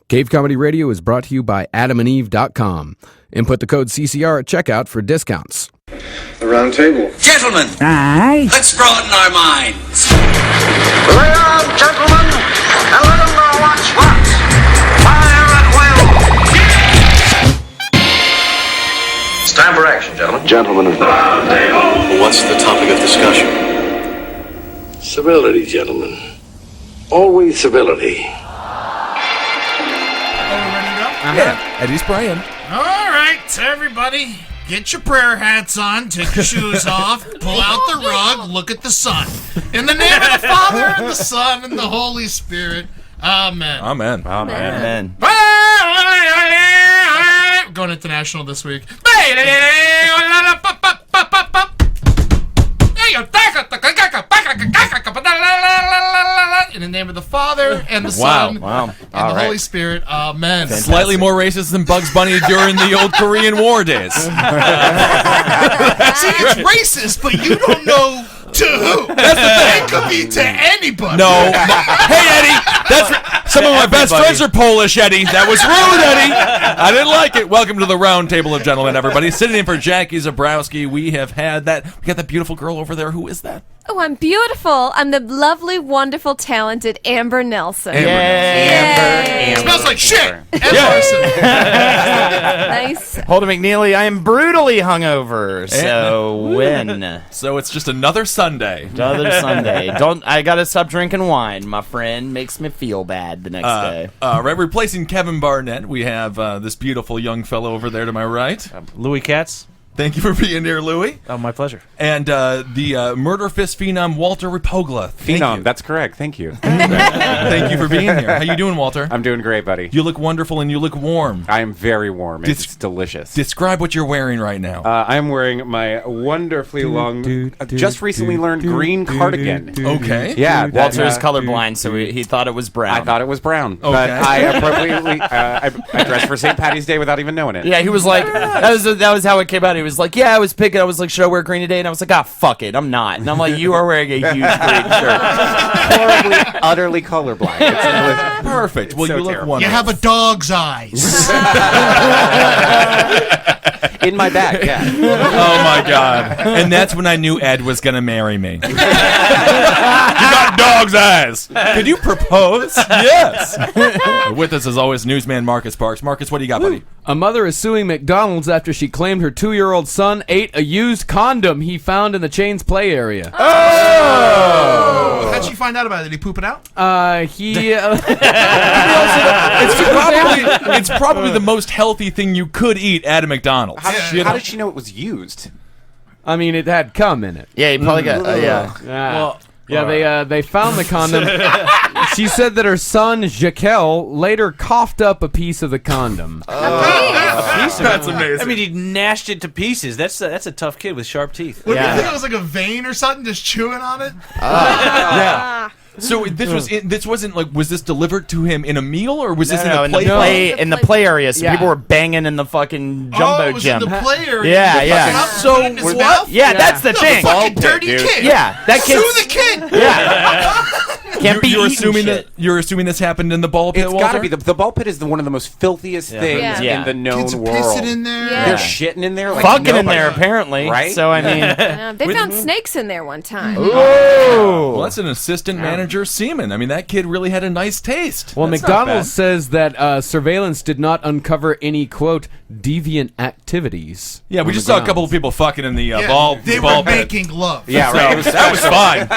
Cave Comedy Radio is brought to you by adamandeve.com. Input the code CCR at checkout for discounts. The Roundtable. Gentlemen, Aye. let's broaden our minds. Lay on, gentlemen, and let them know what's what. Fire at will. It's time for action, gentlemen. Gentlemen of the Roundtable. What's the topic of discussion? Civility, gentlemen. Always civility. Yeah, Eddie's praying. All right, everybody, get your prayer hats on, take your shoes off, pull out the rug, look at the sun. In the name of the Father, and the Son, and the Holy Spirit. Amen. Amen. Amen. We're going international this week. In the name of the Father, and the Son, and the Holy Spirit. Amen. Fantastic. Slightly more racist than Bugs Bunny during the old Korean War days. See, it's racist, but you don't know to who. That's the thing. It could be to anybody. No. Hey, Eddie. Some of my best friends are Polish, Eddie. That was rude, Eddie. I didn't like it. Welcome to the Roundtable of Gentlemen, everybody. Sitting in for Jackie Zebrowski. We got that beautiful girl over there. Who is that? Oh, I'm beautiful. I'm the lovely, wonderful, talented Amber Nelson. Amber. Smells like shit. Ed Larson. Nice. Holden McNeely, I am brutally hungover. So when? So it's just another Sunday. Another Sunday. I gotta stop drinking wine. My friend makes me feel bad the next day. Right, replacing Kevin Barnett, we have this beautiful young fellow over there to my right. Louis Katz. Thank you for being here, Louis. Oh, my pleasure. And the Murder Fist phenom, Walter Rapogla. Phenom, that's correct. Thank you. Thank you for being here. How you doing, Walter? I'm doing great, buddy. You look wonderful and you look warm. I am very warm. It's delicious. Describe what you're wearing right now. I am wearing my wonderfully long, just recently learned green cardigan. Okay. Yeah. Walter is colorblind, so he thought it was brown. I thought it was brown. Okay. But I appropriately I dressed for St. Patty's Day without even knowing it. Yeah, he was like, that was how it came out. He was like, yeah, I was picking. I was like, should I wear green today? And I was like, fuck it, I'm not. And I'm like, you are wearing a huge green shirt. Horribly, utterly colorblind. It's perfect. Well, so you look terrible. wonderful. You have a dog's eyes. In my bag, yeah. Oh my God! And that's when I knew Ed was gonna marry me. You got dog's eyes. Could you propose? Yes. With us as always, newsman Marcus Parks. Marcus, what do you got, buddy? A mother is suing McDonald's after she claimed her 2-year-old son ate a used condom he found in the chain's play area. Oh! How'd she find out about it? Did he poop it out? It's probably the most healthy thing you could eat at a McDonald's. How did she know it was used? I mean, it had cum in it. Yeah, he probably got. Well, they found the condom. She said that her son Jaquel later coughed up a piece of the condom. That's amazing. I mean, he gnashed it to pieces. That's a tough kid with sharp teeth. What do you think it was, like a vein or something, just chewing on it? Yeah. So this wasn't like, was this delivered to him in a meal, or was this in the play area? So people were banging in the fucking jumbo it was gym. in the play area. Yeah. So what? Yeah, that's the thing. Fucking dirty kid. Yeah, that kid. Sue the kid. Yeah. Can't be you're assuming this happened in the ball pit, It's Walter? gotta be. The ball pit is one of the most filthiest things in the known Kids are world. pissing in there. Yeah. They're shitting in there. Like fucking in there, apparently. Right? So, I mean. They found snakes in there one time. Well, that's an assistant manager semen. I mean, that kid really had a nice taste. Well, That's McDonald's says that surveillance did not uncover any, quote, deviant activities. Yeah, we just saw a couple of people fucking in the ball They ball were pit. making love. Yeah, right. That was fine.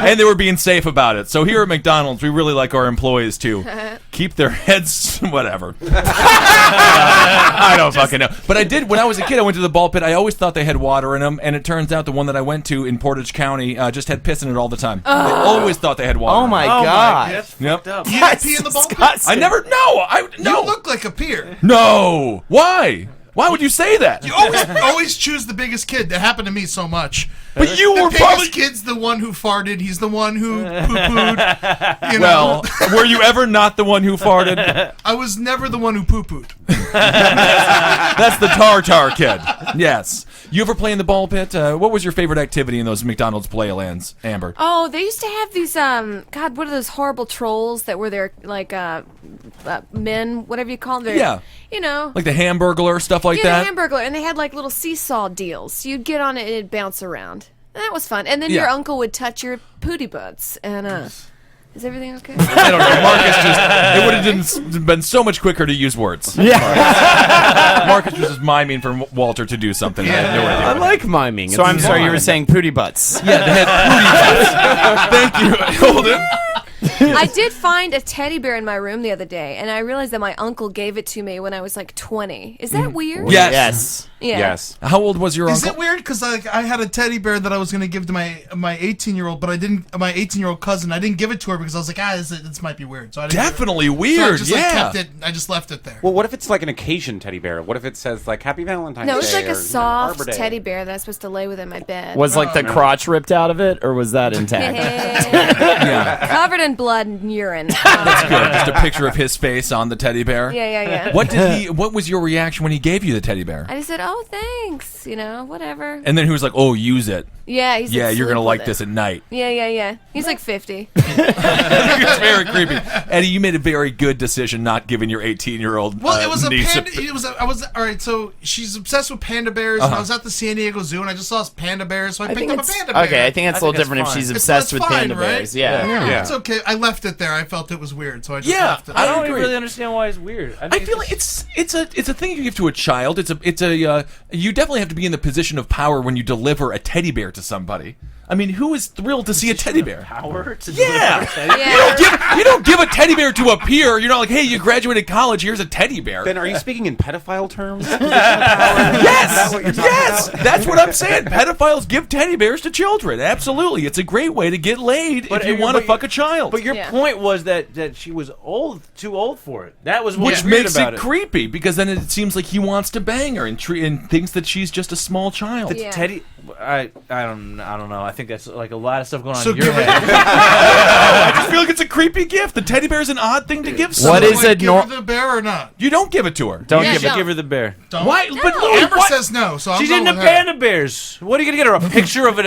And they were being safe about it. So here at McDonald's, we really like our employees to keep their heads, whatever. I don't fucking know. But I did, when I was a kid, I went to the ball pit. I always thought they had water in them, and it turns out the one that I went to in Portage County just had piss in it all the time. I always thought they had water. Oh my God. That's Yep. fucked up. You didn't pee in the ball pit? I never, no. You look like a peer. No. Why? Why would you say that? You always choose the biggest kid. That happened to me so much. But you were The probably... biggest kid's the one who farted. He's the one who poo-pooed. You know? Well, were you ever not the one who farted? I was never the one who poo-pooed. That's the Tartar kid. Yes. You ever play in the ball pit? What was your favorite activity in those McDonald's playlands, Amber? Oh, they used to have these, God, what are those horrible trolls that were there, like, men, whatever you call them. Yeah. You know. Like the Hamburglar, stuff like Yeah, that? the Hamburglar, and they had, like, little seesaw deals. So you'd get on it and it'd bounce around. And that was fun. And then Yeah. your uncle would touch your pooty butts. And, is everything okay? I don't know. Marcus it would have been so much quicker to use words. Yeah. Marcus was just miming for Walter to do something. I had no idea. I like miming. So It's I'm sorry, you fun. were saying pooty butts. Yeah, they had booty butts. Thank you, Holden. I did find a teddy bear in my room the other day, and I realized that my uncle gave it to me when I was like 20. Is that weird? Yes. Yeah. Yes. How old was your Is uncle? it weird? Because I had a teddy bear that I was going to give to my 18-year-old, but I didn't. My 18-year-old cousin, I didn't give it to her because I was like, this might be weird. So I didn't Definitely give it. weird. So I just yeah. kept it. I just left it there. Well, what if it's like an occasion teddy bear? What if it says like Happy Valentine's Day? No, it was like or, a soft Arbor Day? teddy bear that I was supposed to lay with in my bed. Was like the crotch ripped out of it, or was that intact? Yeah. Covered in blood and urine. That's good. Just a picture of his face on the teddy bear. Yeah. What was your reaction when he gave you the teddy bear? I just said, "Oh, thanks," whatever. And then he was like, "Oh, use it. Yeah, he's Yeah, like, you're "Sleep gonna like with this it." at night." Yeah. He's like 50. It's very creepy. Eddie, you made a very good decision not giving your 18-year-old Well, it was a niece panda. I was all right. So she's obsessed with panda bears, and I was at the San Diego Zoo, and I just saw panda bears, so I picked up a panda bear. Okay, I think that's a little different if fine. she's It's- obsessed that's with fine, panda right? bears. Yeah. Yeah. It's okay. I left it there. I felt it was weird, so I just Yeah, left it. I don't agree. really understand why it's weird. I feel like it's a thing you give to a child. You definitely have to be in the position of power when you deliver a teddy bear to somebody. I mean, who is thrilled to see a teddy bear? power to Yeah. Yeah. You don't give a teddy bear to a peer. You're not like, hey, you graduated college. Here's a teddy bear. Ben, are you speaking in pedophile terms? Yes, that's what I'm saying. Pedophiles give teddy bears to children. Absolutely, it's a great way to get laid if you want to fuck a child. But your Yeah. point was that she was too old for it. That was what's Which weird makes about it creepy because then it seems like he wants to bang her and thinks that she's just a small child. Yeah. Teddy, I don't know. I think that's like a lot of stuff going on So in your give it- head. I just feel like it's a creepy gift. The teddy bear is an odd thing to give someone. What is Do I it? give her the bear or not? You don't give it to her. Don't Yeah, give it. don't. Give her the bear. Don't. Why? But Amber what? says no, so I'm She's going into with her. panda bears. What are you gonna get her? A picture of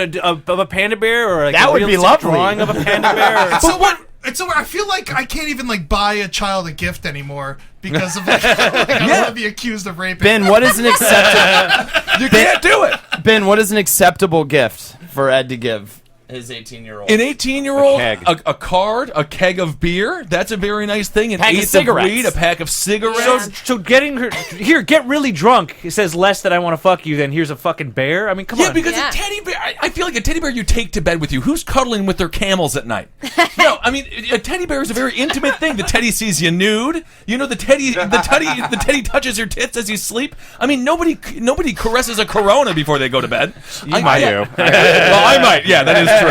a panda bear, or like That a would be realistic lovely. drawing of a panda bear? So what? It's so I feel like I can't even like buy a child a gift anymore because of like, I don't want to be accused of raping. Ben, what is an acceptable? You can't do it. Ben, what is an acceptable gift for Ed to give his 18-year-old? An 18-year-old, A keg. a card, a keg of beer. That's a very nice thing. An Pack of eighth cigarettes. weed, a pack of cigarettes. So getting her here, get really drunk. It says less that I want to fuck you than here's a fucking bear. I mean, come Yeah, on. because Yeah. a teddy bear, I feel like a teddy bear you take to bed with you. Who's cuddling with their camels at night? No, I mean, a teddy bear is a very intimate thing. The teddy sees you nude. You know, the teddy touches your tits as you sleep. I mean, nobody caresses a Corona before they go to bed. You might do. Well, I might. Yeah, that is true.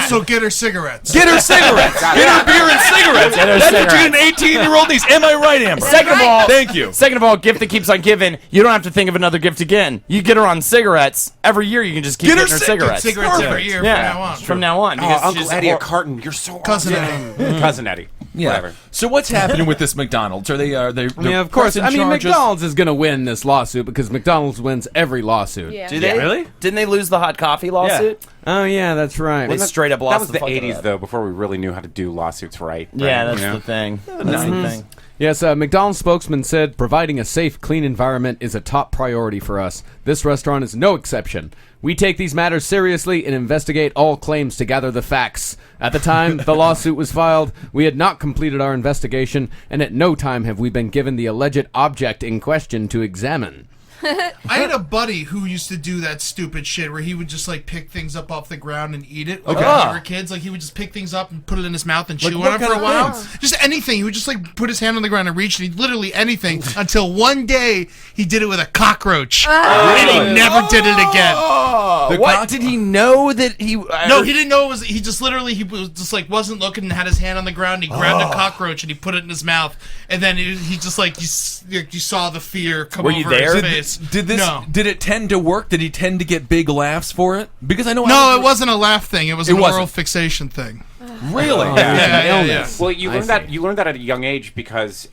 So get her cigarettes. Get her cigarettes. Get her beer and cigarettes. Get her That's what you get cigarettes. an 18-year-old niece. Am I right, Amber? Second of all, Thank you. Second of all, gift that keeps on giving. You don't have to think of another gift again. You get her on cigarettes every year. You can just keep Get her getting her cigarettes. cigarettes. Cigarettes every Perfect. year Yeah, from now on. from now on. Oh, because Uncle she's Eddie, a hor- carton. You're so Cousin awesome. Eddie. Cousin Eddie. Whatever. So what's happening with this McDonald's? Are they? Yeah, of course. I mean, McDonald's is going to win this lawsuit because McDonald's wins every lawsuit. Yeah. Do they Really? Didn't they lose the hot coffee lawsuit? Oh, yeah, that's right. They straight up That lost was the fuck out of 80s, that. though, before we really knew how to do lawsuits right. Yeah, right? that's You know? the thing. That's the thing. Yes, McDonald's spokesman said providing a safe, clean environment is a top priority for us. This restaurant is no exception. We take these matters seriously and investigate all claims to gather the facts. At the time the lawsuit was filed, we had not completed our investigation, and at no time have we been given the alleged object in question to examine. I had a buddy who used to do that stupid shit where he would just like pick things up off the ground and eat it. Like when we were kids, like he would just pick things up and put it in his mouth and chew what on it kind for a of while. things? Just anything. He would just like put his hand on the ground and reach, and he'd literally anything until one day he did it with a cockroach, and he never did it again. What? Did he know that he... No, he didn't know it was. He just literally he was just like wasn't looking and had his hand on the ground. And he grabbed a cockroach and he put it in his mouth, and then he just like you saw the fear come Were over you there? his face. kids. Did No. it tend to work? Did he tend to get big laughs for it? Because I know. No, it wasn't a laugh thing. It was an wasn't. oral fixation thing. Really? Yeah. Well, you learn that at a young age because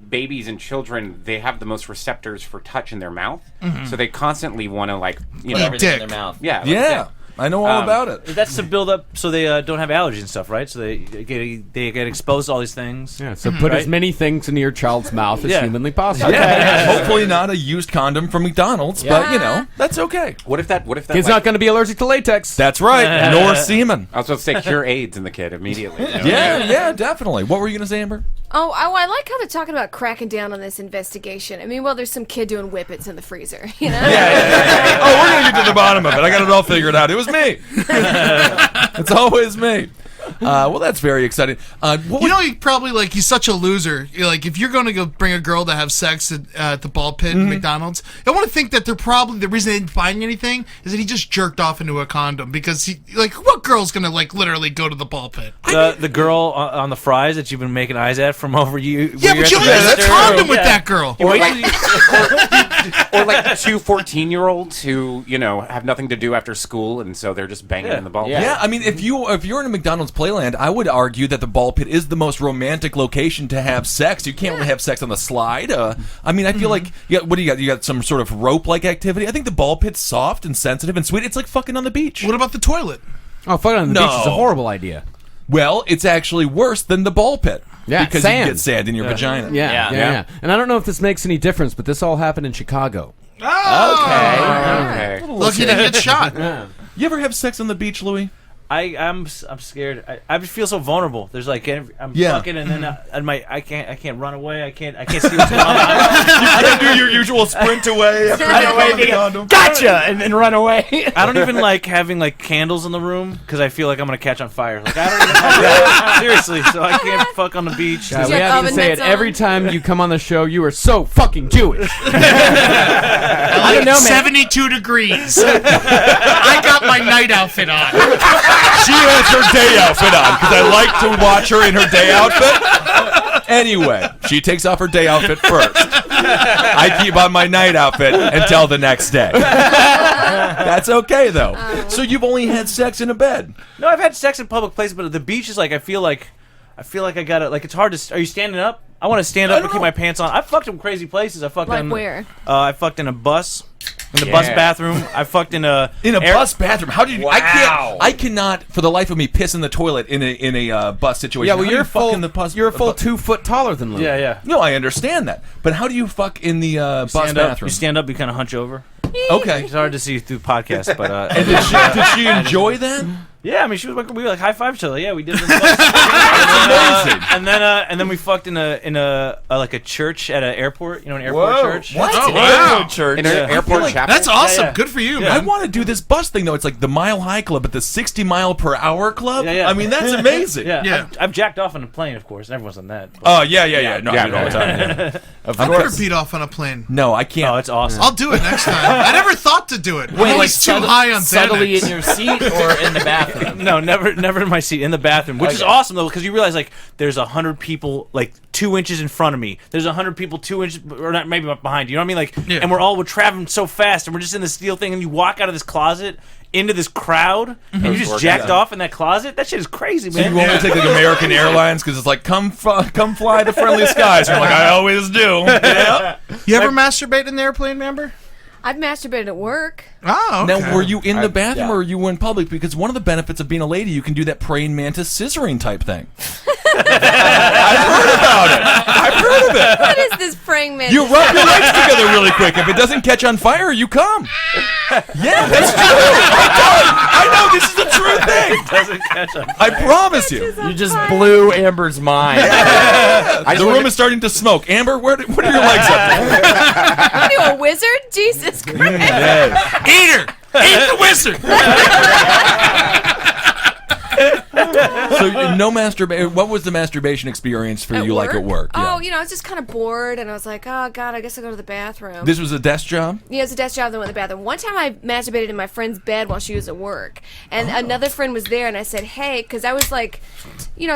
babies and children, they have the most receptors for touch in their mouth, so they constantly want to Eat everything in dick. their mouth. yeah, Yeah. I know all about it. That's to build up so they don't have allergies and stuff, right? So they get exposed to all these things. Yeah, so put as many things in your child's mouth as Yeah. humanly possible. Hopefully not a used condom from McDonald's, but that's okay. What if that? Kid's not going to be allergic to latex. That's right. Nor semen. I was supposed to say cure AIDS in the kid immediately. Yeah, definitely. What were you going to say, Amber? Oh, I like how they're talking about cracking down on this investigation. I mean, well, there's some kid doing whippets in the freezer, you know? Oh, we're going to get to the bottom of it. I got it all figured out. It was me. It's always me. Well, that's very exciting. He probably he's such a loser. If you're going to go bring a girl to have sex at the ball pit at McDonald's, I want to think that they're probably the reason they didn't find anything is that he just jerked off into a condom because what girl's going to literally go to the ball pit? The girl on the fries that you've been making eyes at from over you. Yeah, but you only use a condom with that girl. Or like two 14-year-olds who have nothing to do after school, and so they're just banging in the ball pit. Yeah, I mean, if you're in a McDonald's Playland, I would argue that the ball pit is the most romantic location to have sex. You can't really have sex on the slide. I mean, I feel like what do you got? You got some sort of rope-like activity. I think the ball pit's soft and sensitive and sweet. It's like fucking on the beach. What about the toilet? Oh, fucking on the beach is a horrible idea. Well, it's actually worse than the ball pit. Yeah, because sand. you get sand in your vagina. Yeah. And I don't know if this makes any difference, but this all happened in Chicago. Okay. Lucky to get shot. You ever have sex on the beach, Louis? I'm scared. I just feel so vulnerable. There's I'm fucking and then I can't run away. I can't see what's going on. You can't do your usual sprint away after you condom. Gotcha, and then run away. I don't even like having candles in the room because I feel like I'm gonna catch on fire. I don't even like that. Seriously, so I can't fuck on the beach. God, we have to say it every time you come on the show. You are so fucking Jewish. I don't know, man. 72 degrees. I got my night outfit on. She has her day outfit on because I like to watch her in her day outfit. Anyway, she takes off her day outfit first. I keep on my night outfit until the next day. That's okay though. So you've only had sex in a bed? No, I've had sex in public places, but at the beach is I feel like I gotta it's hard to. Are you standing up? I want to stand up and keep my pants on. I fucked in crazy places. I fucked where? I fucked in a bus. In the bus bathroom. I fucked in a bus bathroom. How did you? Wow. I cannot for the life of me piss in the toilet in a bus situation. Yeah, well, How do you fuck in the bus. You're a full 2 foot taller than Louis. Yeah. No, I understand that. But how do you fuck in the bus bathroom? You stand up. You kind of hunch over. Okay. It's hard to see through podcasts, but And did she enjoy that? yeah, I mean, we were high five each other. Yeah, we did. It in the bus. Amazing. And then we fucked in a church at an airport. An airport church. What? Oh, wow. Church. In an airport chapel? That's awesome. Yeah. Good for you, I man. want to do this bus thing though. It's like the Mile High Club at the 60 mile per hour club. Yeah. I mean, that's amazing. Yeah. I've jacked off on a plane, of course. Everyone's done that. But- Oh yeah. No, I do it all the time. Yeah. I've never beat off on a plane. No, I can't. oh, it's awesome. I'll do it next time. I never thought to do it. I'm always too high on subtly Xanax. in your seat or in the bathroom? No, never in my seat, in the bathroom, which is awesome though, because you realize there's 100 people 2 inches in front of me. There's 100 people 2 inches, or not, maybe behind you. You know what I mean? And we're traveling so fast, and we're just in this steel thing, and you walk out of this closet into this crowd, and you just jacked off in that closet. That shit is crazy, man. So you only take American Airlines because it's come fly the friendly skies. You're like, I always do. Yeah. You ever masturbate in the airplane, member? I've masturbated at work. Oh, okay. Now, were you in the bathroom or were you in public? Because one of the benefits of being a lady, you can do that praying mantis scissoring type thing. I've heard about it. I've heard of it. What is this praying man? You rub your legs together really quick. If it doesn't catch on fire, you come. Yeah, that's true. I know this is a true thing. Doesn't catch on. I promise you. You just blew Amber's mind. The room is starting to smoke. Amber, what are your legs up to? What are you, a wizard? Jesus Christ. Eat her! Eat the wizard! So no masturbation. What was the masturbation experience for you like at work? Oh, I was just kind of bored, and I was like, oh, God, I guess I'll go to the bathroom. This was a desk job? Yeah, it was a desk job that went to the bathroom. One time I masturbated in my friend's bed while she was at work, and another friend was there, and I said, hey, because I was like,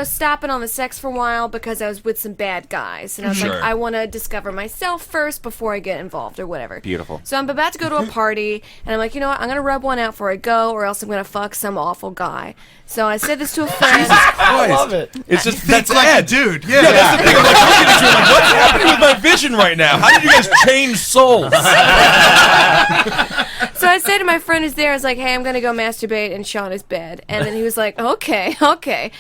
stopping on the sex for a while because I was with some bad guys, and I was like, I want to discover myself first before I get involved or whatever. Beautiful. So I'm about to go to a party, and I'm like, you know what, I'm going to rub one out before I go, or else I'm going to fuck some awful guy. So I said this to a friend. I love it. It's just that's like Ed. a dude. Yeah. That's the thing. I'm like looking at you. I'm like, what's happening with my vision right now? How did you guys change souls? So I said to my friend who's there, I was like, hey, I'm going to go masturbate in Shauna's bed. And then he was like, okay.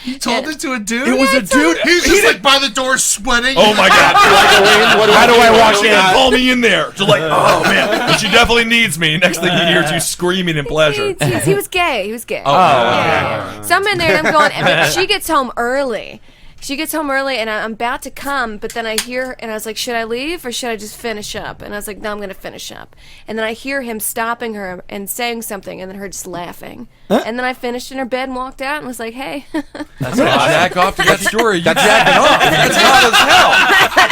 You told it to a dude? It was a dude. He's just like by the door sweating. Oh my God. How do I walk in? Call me in there. Just like, oh man, she definitely needs me. Next thing he hears you screaming in pleasure. He was gay. He was gay. Oh. Yeah. So I'm in there and I'm going, and she gets home early. And I'm about to come, but then I hear, and I was like, should I leave or should I just finish up? And I was like, no, I'm going to finish up. And then I hear him stopping her and saying something, and then her just laughing. And then I finished in her bed and walked out and was like, hey. That's jack off to that story. That's jacking off. That's hot as hell.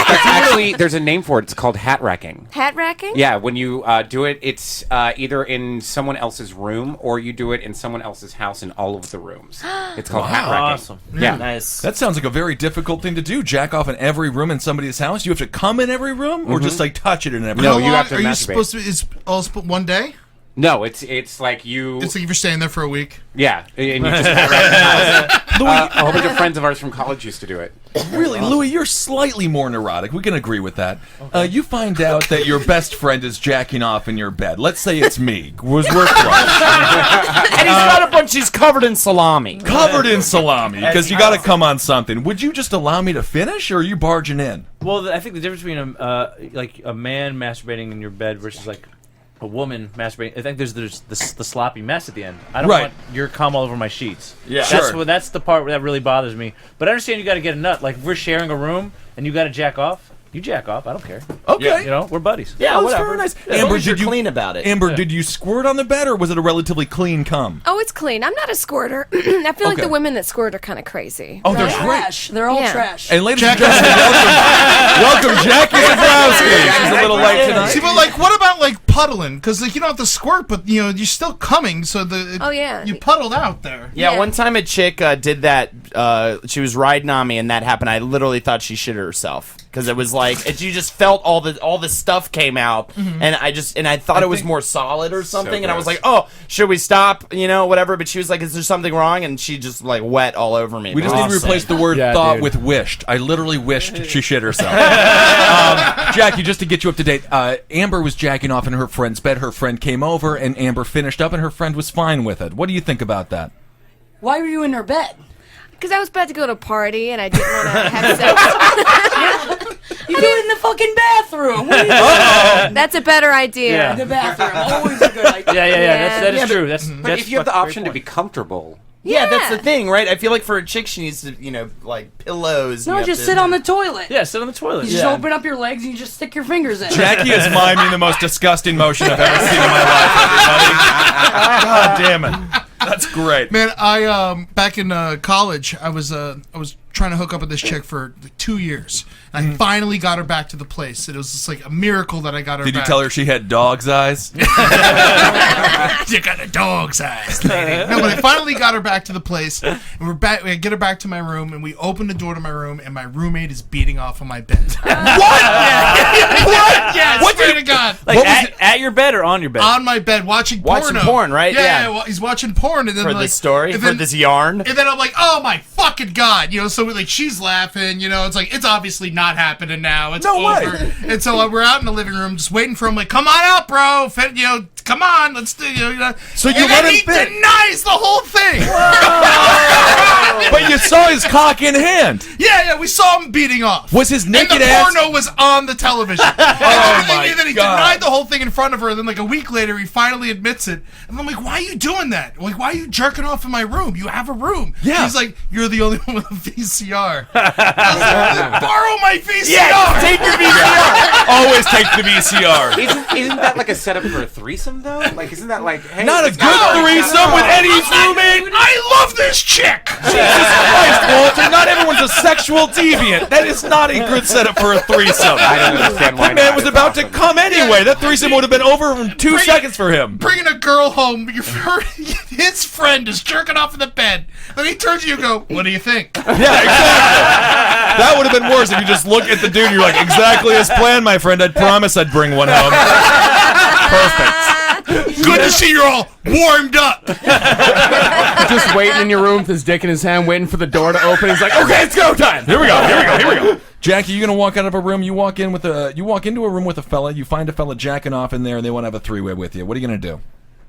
That's actually, there's a name for it. It's called hat racking. Hat racking? Yeah, when you do it, it's either in someone else's room or you do it in someone else's house in all of the rooms. It's called hat racking. Awesome. Yeah. Nice. That sounds like a very difficult thing to do. Jack off in every room in somebody's house. You have to come in every room, or just like touch it in every No, room. you have to Are you masturbate. supposed to? It's all one day. No, it's like you. It's like if you're staying there for a week. Yeah, and you just hat rack the house. A whole bunch of friends of ours from college used to do it. Really, Louis, you're slightly more neurotic. We can agree with that. You find out that your best friend is jacking off in your bed. Let's say it's me. We're close. And he's got a bunch. He's covered in salami. Covered in salami, because you got to come on something. Would you just allow me to finish, or are you barging in? Well, I think the difference between a man masturbating in your bed versus like a woman masturbating, I think there's the sloppy mess at the end. I don't want your cum all over my sheets. Yeah, that's the part that really bothers me. But I understand you got to get a nut. Like if we're sharing a room and you got to jack off. You jack off. I don't care. Okay. We're buddies. Yeah, that's whatever. very nice. As long as you're did you clean about it? Amber, did you squirt on the bed, or was it a relatively clean cum? Oh, it's clean. I'm not a squirter. I feel like Okay. the women that squirt are kind of crazy. Oh, they're Trash. They're all Yeah. trash. And ladies and gentlemen, welcome Jackie Zebrowski. She's a little late tonight. See, but like, what about like puddling? Because like you don't have to squirt, but you're still coming, so you puddled out there. Yeah, one time a chick did that. She was riding on me, and that happened. I literally thought she shit herself because it was like you just felt all the stuff came out, and I thought it was more solid or something, and I was like, oh, should we stop? Whatever. But she was like, is there something wrong? And she just like wet all over me. We just need to replace the word thought with wished. I literally wished she shit herself. Jackie, just to get you up to date, Amber was jacking off in her friend's bed. Her friend came over, and Amber finished up, and her friend was fine with it. What do you think about that? Why were you in her bed? Because I was about to go to a party and I didn't want to have sex. You do it in the fucking bathroom. What are you doing? That's a better idea. Yeah. The bathroom. Always a good idea. Yeah. That is true. But if you have the option to be comfortable. Yeah, that's the thing, right? I feel like for a chick, she needs to, like pillows. No, just sit on the toilet. Yeah, sit on the toilet. You just open up your legs and you just stick your fingers in. Jackie is miming the most disgusting motion I've ever seen in my life, everybody. God damn it. That's great. Man, I back in college, I was trying to hook up with this chick for 2 years. And I finally got her back to the place. It was just like a miracle that I got her back. Did you tell her she had dog's eyes? You got a dog's eyes, lady. No, but I finally got her back to the place. And we're back. We get her back to my room, and we open the door to my room, and my roommate is beating off on my bed. What? What? Yeah, What swear did- to God. Like at your bed or on your bed? On my bed, watching porn, right? Yeah, Yeah. he's watching porn, and then for like, this story, and for then- this yarn. And then I'm like, oh my fucking God, so like she's laughing, it's like it's obviously not happening now. It's No way. over. And so we're out in the living room, just waiting for him. Like, come on out, bro. Come on, let's do. So you and let then him he fit. denies the whole thing. But you saw his cock in hand. Yeah, we saw him beating off. Was his naked and the ass? porno was on the television. Oh my And then he denied the whole thing in front of her, and then like a week later, he finally admits it. And I'm like, why are you doing that? Like, why are you jerking off in my room? You have a room. Yeah. He's like, you're the only one with a VCR. I was like, borrow my VCR. Yeah, take your VCR. Always take the VCR. Isn't that like a setup for a threesome though? Like, isn't that like, hey, Not a good threesome with Eddie's roommate. I love this chick. Jesus Christ, Walter! Not everyone's a sexual deviant. That is not a good setup for a threesome. I don't understand why. The man was about to come anyway. That threesome would have been over in 2 seconds for him. Bringing a girl home, his friend is jerking off in the bed. Then he turns to you and go, what do you think? Yeah, exactly. That would have been worse if you just look at the dude and you're like, exactly as planned, my friend. I'd promise I'd bring one home. Perfect. Good to see you're all warmed up. Just waiting in your room with his dick in his hand, waiting for the door to open. He's like, okay, it's go time. Here we go. Jackie, you're gonna walk out of a room. You walk into a room with a fella. You find a fella jacking off in there, and they want to have a three-way with you. What are you gonna do?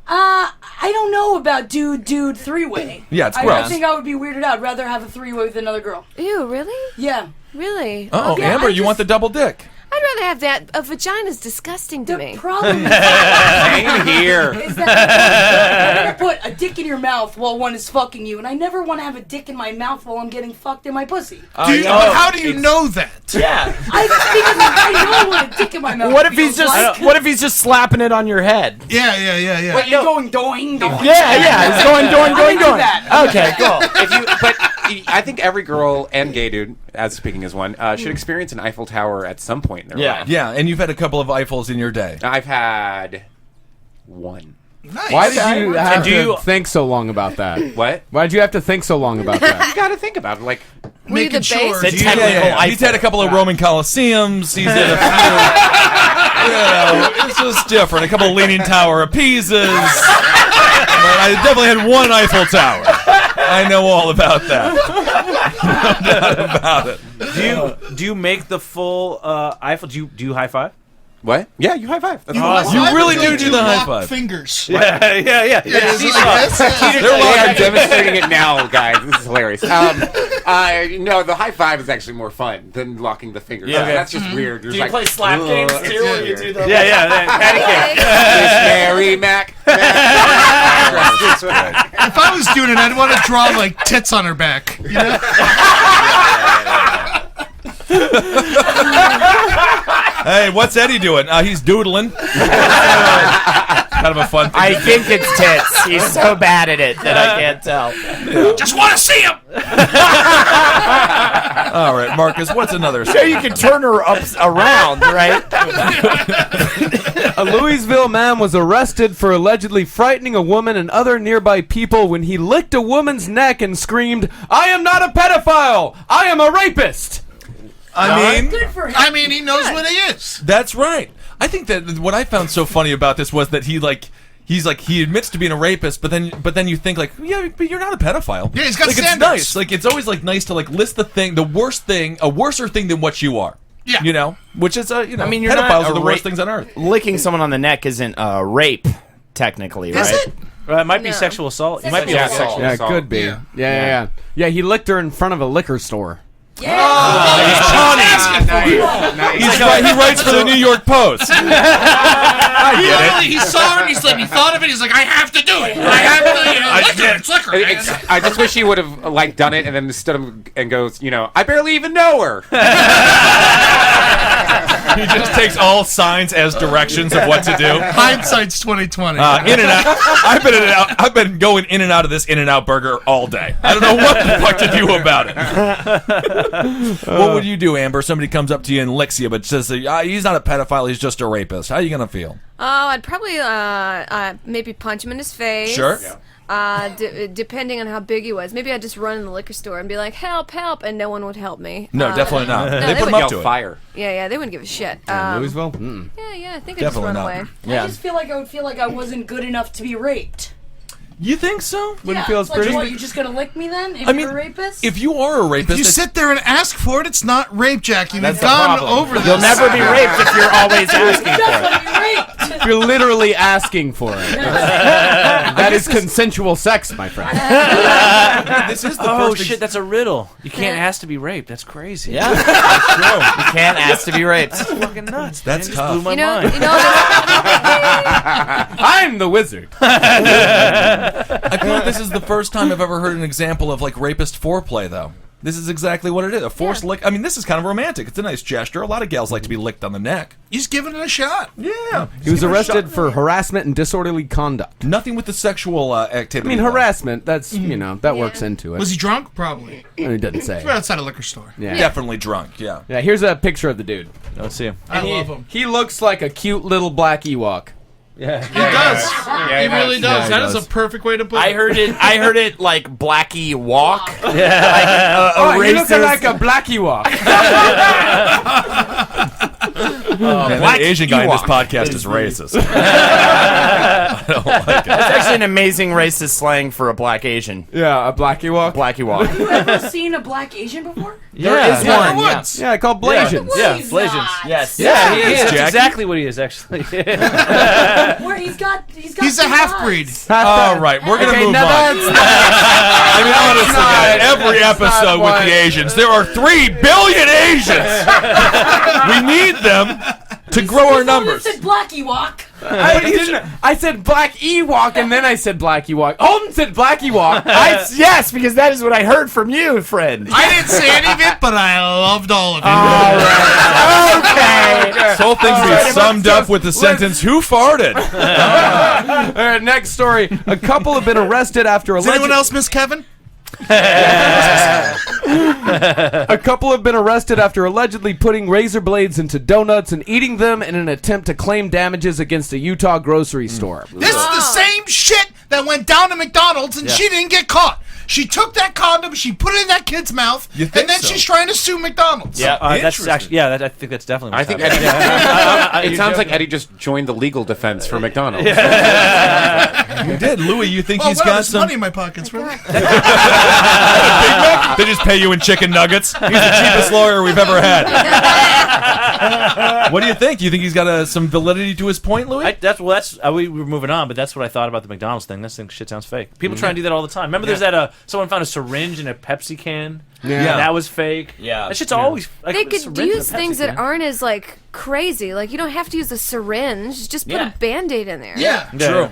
I don't know about dude three-way. Yeah, it's I gross. think I would be weirded out. I'd rather have a three-way with another girl. Ew, really? Yeah. Really? Oh, Yeah, Amber, I you want the double dick? I'd rather have that. A vagina's disgusting to me. The problem Same here. is that you're gonna put a dick in your mouth while one is fucking you, and I never want to have a dick in my mouth while I'm getting fucked in my pussy. But how do you know that? Yeah. Because I know I want a dick in my mouth. What if he's feels just like. What if he's just slapping it on your head? Yeah. Wait, you're going doing. Yeah. He's going. That. Okay, cool. But I think every girl and gay dude, as speaking as one, should experience an Eiffel Tower at some point in their life. Yeah, and you've had a couple of Eiffels in your day. I've had one. Nice. Why did you have do to you- think so long about that? What? Why did you have to think so long about that? You gotta think about it. Like, Were you the Making sure. base? The technical He's had a couple of Roman Colosseums. He's had a few. It's just different. A couple of Leaning Tower of Pisas. But I definitely had one Eiffel Tower. I know all about that. No doubt about it. Do you make the full Eiffel? Do you high five? what? Yeah, you high five. That's You awesome. You really do two the high locked five. fingers. Yeah. Yeah, it's like this. They are demonstrating it now, guys. This is hilarious. No, the high five is actually more fun than locking the fingers. Yeah. That's just weird. You're Do you like, play slap "Ugh, games it's too? Where you weird." do the Patty cake. Miss Mary Mac. If I was doing it, I'd want to draw like tits on her back. You know? Hey, what's Eddie doing? He's doodling. Kind of a fun thing. I think it's tits. He's so bad at it that I can't tell. Just want to see him. All right, Marcus, what's another? So you can turn her around, right? A Louisville man was arrested for allegedly frightening a woman and other nearby people when he licked a woman's neck and screamed, "I am not a pedophile! I am a rapist!" I mean, Good for him. I mean, he knows what he is. that's right. I think that what I found so funny about this was that he admits to being a rapist, but then you think like, yeah, but you're not a pedophile. Yeah, he's got like, standards. It's nice. Like it's always like nice to like list the worst thing, a worser thing than what you are. Yeah. You know, which is I mean, you're not pedophiles a are the worst things on earth. Licking someone on the neck isn't rape, technically, right? Is it? It might be No. sexual assault. You might be. Yeah, assault. sexual Yeah, it assault. could be. Yeah. He licked her in front of a liquor store. He's right. He writes for the New York Post. He saw her and he's like, he thought of it. He's like, I have to do it. I have to, it's liquor. I just wish he would have like done it and then stood up and goes, I barely even know her. He just takes all signs as directions of what to do. Hindsight's 2020. In and out. I've been going in and out of this In-N-Out burger all day. I don't know what the fuck to do about it. What would you do, Amber? Somebody comes up to you and licks you, but says he's not a pedophile, he's just a rapist. How are you gonna feel? Oh, I'd probably maybe punch him in his face. Sure. Depending on how big he was. Maybe I'd just run in the liquor store and be like, help, and no one would help me. No, definitely not. no, they they put him would up to Yell it. fire. Yeah, they wouldn't give a shit. Louisville? Mm. Yeah, I think I'd just Definitely run not. away. Yeah. I just feel like I would feel like I wasn't good enough to be raped. You think so? Wouldn't feel as it's like, pretty? what, you're just gonna lick me then? If I mean, you're a rapist? if you are a rapist, If you sit there and ask for it, it's not rape, Jackie. That's We've the gone problem. over this. You'll never be raped if you're always asking for it. Definitely raped. You're literally asking for it. That is consensual sex, my friend. This is the Oh first. shit, that's a riddle. You can't ask to be raped. That's crazy. Yeah, that's true. You can't ask to be raped. That's fucking nuts. That's man. It tough. just blew my You know, mind. you know. I'm the wizard. I feel like this is the first time I've ever heard an example of like rapist foreplay, though. This is exactly what it is. A forced lick. I mean, this is kind of romantic. It's a nice gesture. A lot of gals like to be licked on the neck. He's giving it a shot. Yeah. He was arrested for harassment and disorderly conduct. Nothing with the sexual I activity. mean, though. harassment, that's, that works into it. Was he drunk? Probably. It doesn't say. We're outside a liquor store. Yeah. Definitely drunk, yeah. Yeah, here's a picture of the dude. Let's see him. I love him. He looks like a cute little black Ewok. He does. He really does. he That is does. a perfect way to put it. I heard it like Blackie walk. Oh, you look like a black Ewok. Man, that Asian guy in this podcast is racist. I don't like it. That's actually an amazing racist slang for a black Asian. Yeah, a black Ewok. Blackie walk. Have you ever seen a black Asian before? There is Yeah. one. Yeah. Yeah, I call Blasians. Yeah, He's Blasians. not. Yes. Yeah, he is. That's Jackie. exactly what he is, actually. Where he's got He's a two half-breed. eyes. All right, we're going to Okay, move now on. that's I mean, honestly, not- every that's not episode with why- the Asians, there are 3 billion Asians. We need them to grow our You numbers. said black Ewok. I said black Ewok and then I said black Ewok. Holden said black Ewok. Yes, because that is what I heard from you, friend. I didn't say any of it, but I loved all of it. Okay. This whole thing can be summed up with the sentence, "Who farted?" All right, next story. A couple have been arrested after Does anyone else miss Kevin? A couple have been arrested after allegedly putting razor blades into donuts and eating them in an attempt to claim damages against a Utah grocery store. This is the same shit that went down to McDonald's and she didn't get caught. She took that condom, she put it in that kid's mouth, You and think then so? she's trying to sue McDonald's. Yeah. That's Interesting. actually, I think that's definitely. I What's think happening. Eddie, it sounds like Eddie just joined the legal defense for McDonald's. You did, Louis. You think Oh, he's wow, got there's some? money in my pockets, really? They just pay you in chicken nuggets. He's the cheapest lawyer we've ever had. What do you think? You think he's got some validity to his point, Louis? We were moving on, but that's what I thought about the McDonald's thing. This thing shit sounds fake. People try and do that all the time. Remember, there's that someone found a syringe in a Pepsi can. Yeah. That was fake. Yeah. That shit's always. Like, They a could syringe in a use Pepsi things can. that aren't as like crazy. Like you don't have to use a syringe. Just put Yeah. a Band-Aid in there. Yeah. True.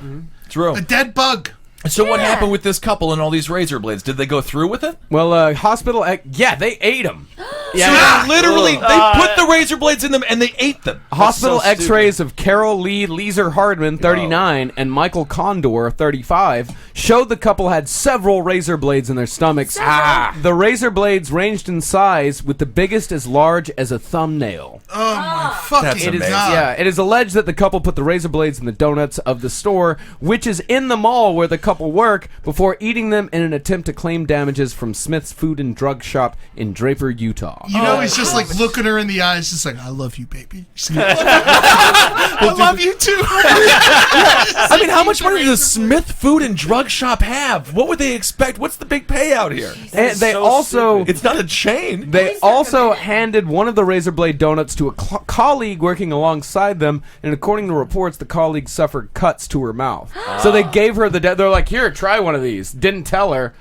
True. A dead bug. So what Yeah. happened with this couple and all these razor blades? Did they go through with it? Well, hospital. Yeah, they ate them. So literally, they put the razor blades in them and they ate them. Hospital so stupid. X-rays of Carol Lee Leeser Hardman, 39, and Michael Condor, 35, showed the couple had several razor blades in their stomachs. The razor blades ranged in size, with the biggest as large as a thumbnail. Oh, my fucking That's amazing. God. Yeah, it is alleged that the couple put the razor blades in the donuts of the store, which is in the mall where the couple work, before eating them in an attempt to claim damages from Smith's Food and Drug Shop in Draper, Utah. You know, he's just like looking her in the eyes, just like, I love you, baby. She's like, I love you too. I mean, how much money does Smith Food and Drug Shop have? What would they expect? What's the big payout here? And they so also stupid. It's not a chain. they also handed one of the razor blade donuts to a colleague working alongside them, and according to reports, the colleague suffered cuts to her mouth. So they gave her they're like, here, try one of these. Didn't tell her.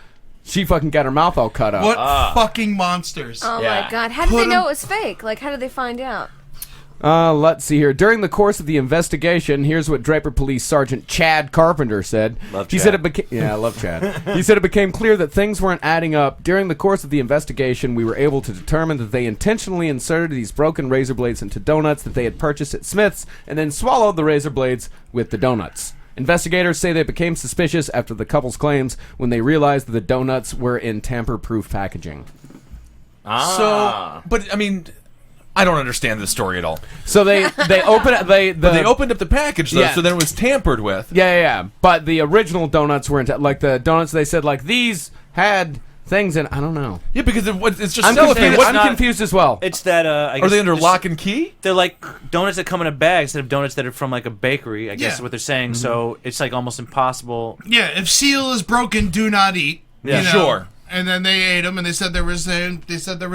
She fucking got her mouth all cut up. What fucking monsters. Oh Yeah. my god! How did they know it was fake? Like, how did they find out? Let's see here. During the course of the investigation, here's what Draper Police Sergeant Chad Carpenter said. He said it became I love Chad. He said it became clear that things weren't adding up. During the course of the investigation, we were able to determine that they intentionally inserted these broken razor blades into donuts that they had purchased at Smith's and then swallowed the razor blades with the donuts. Investigators say they became suspicious after the couple's claims when they realized that the donuts were in tamper-proof packaging. So, but I mean, I don't understand this story at all. So they opened They opened up the package though, Yeah. so then it was tampered with. Yeah. But the original donuts weren't like the donuts. They said like these had things in. I don't know. Yeah, because it's just I'm cellophane. confused, What's I'm not- confused as well. It's that. I Are guess they under it's- lock and key? They're like donuts that come in a bag instead of donuts that are from like a bakery. I guess Yeah. is what they're saying. So it's like almost impossible. Yeah, if seal is broken, do not eat. Yeah, you know? sure. And then they ate them, and they said there was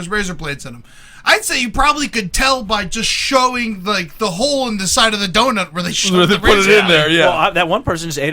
razor blades in them. I'd say you probably could tell by just showing like the hole in the side of the donut where they Where they put it in there, yeah. Well, that one person just ate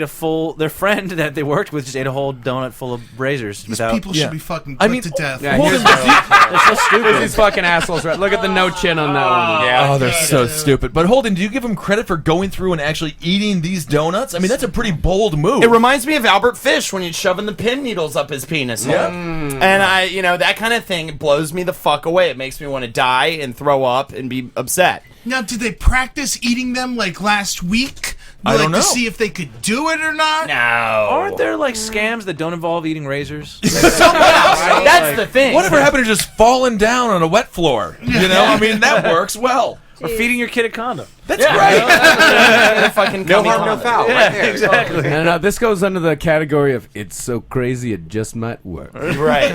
their friend that they worked with just ate a whole donut full of razors. These people should be fucking put to death. Yeah, They're so stupid. These fucking assholes, right? Look at the no chin on that one. Yeah. Oh, they're so stupid. But Holden, do you give him credit for going through and actually eating these donuts? I mean, that's a pretty bold move. It reminds me of Albert Fish when he's shoving the pin needles up his penis. Yeah. And that kind of thing blows me the fuck away. It makes me want to die and throw up and be upset. Now, did they practice eating them like last week? I don't know. To see if they could do it or not? No. Aren't there like scams that don't involve eating razors? That's the thing. Whatever happened to just falling down on a wet floor? You know, I mean, that works well. Or feeding your kid a condom. That's right. Fucking No harm, no foul. Right there. Exactly. And this goes under the category of it's so crazy it just might work. Right.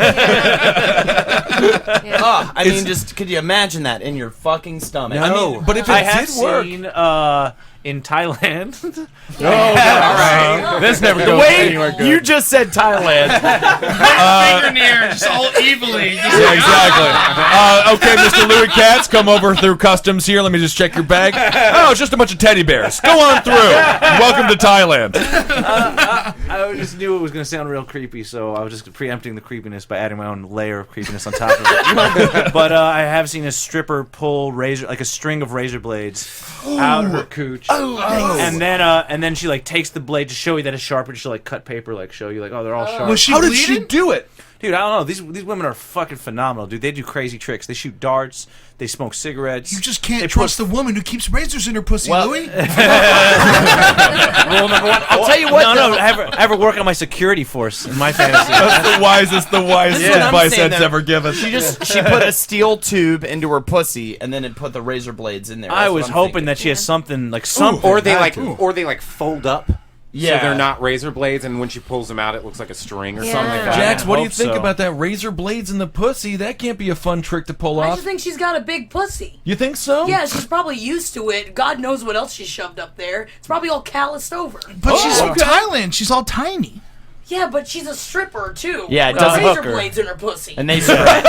I mean, just could you imagine that in your fucking stomach? I mean, but if it I have did work, seen in Thailand. All right. This never goes anywhere good. You just said Thailand. Finger in the air, just all evilly. Just yeah, exactly. Okay, Mr. Louis Katz, come over through customs here. Let me just check your bag. Oh, it's just a bunch of teddy bears. Go on through. Welcome to Thailand. I just knew it was going to sound real creepy, so I was just preempting the creepiness by adding my own layer of creepiness on top of it. But I have seen a stripper pull a string of razor blades out of her cooch. And then she like takes the blade to show you that it's sharp, and she'll like cut paper, like show you like, oh, they're all sharp. Was she How did bleeding? she do it? Dude, I don't know. These women are fucking phenomenal, dude. They do crazy tricks. They shoot darts. They smoke cigarettes. You just can't trust the woman who keeps razors in her pussy, Louis. Rule number one. I'll tell you what. No, I ever work on my security force in my fantasy. That's the wisest advice Ed's ever given. She put a steel tube into her pussy and then it put the razor blades in there. I was hoping that she has something like something. Or they like fold up. Yeah. So they're not razor blades, and when she pulls them out, it looks like a string or something like that. Jax, what do you hope think so. about that razor blades in the pussy? That can't be a fun trick to pull I off. just think she's got a big pussy. You think so? Yeah, she's probably used to it. God knows what else she shoved up there. It's probably all calloused over. But she's from Thailand. She's all tiny. Yeah, but she's a stripper too. Yeah, it with does razor hook her. blades in her pussy. And they spread.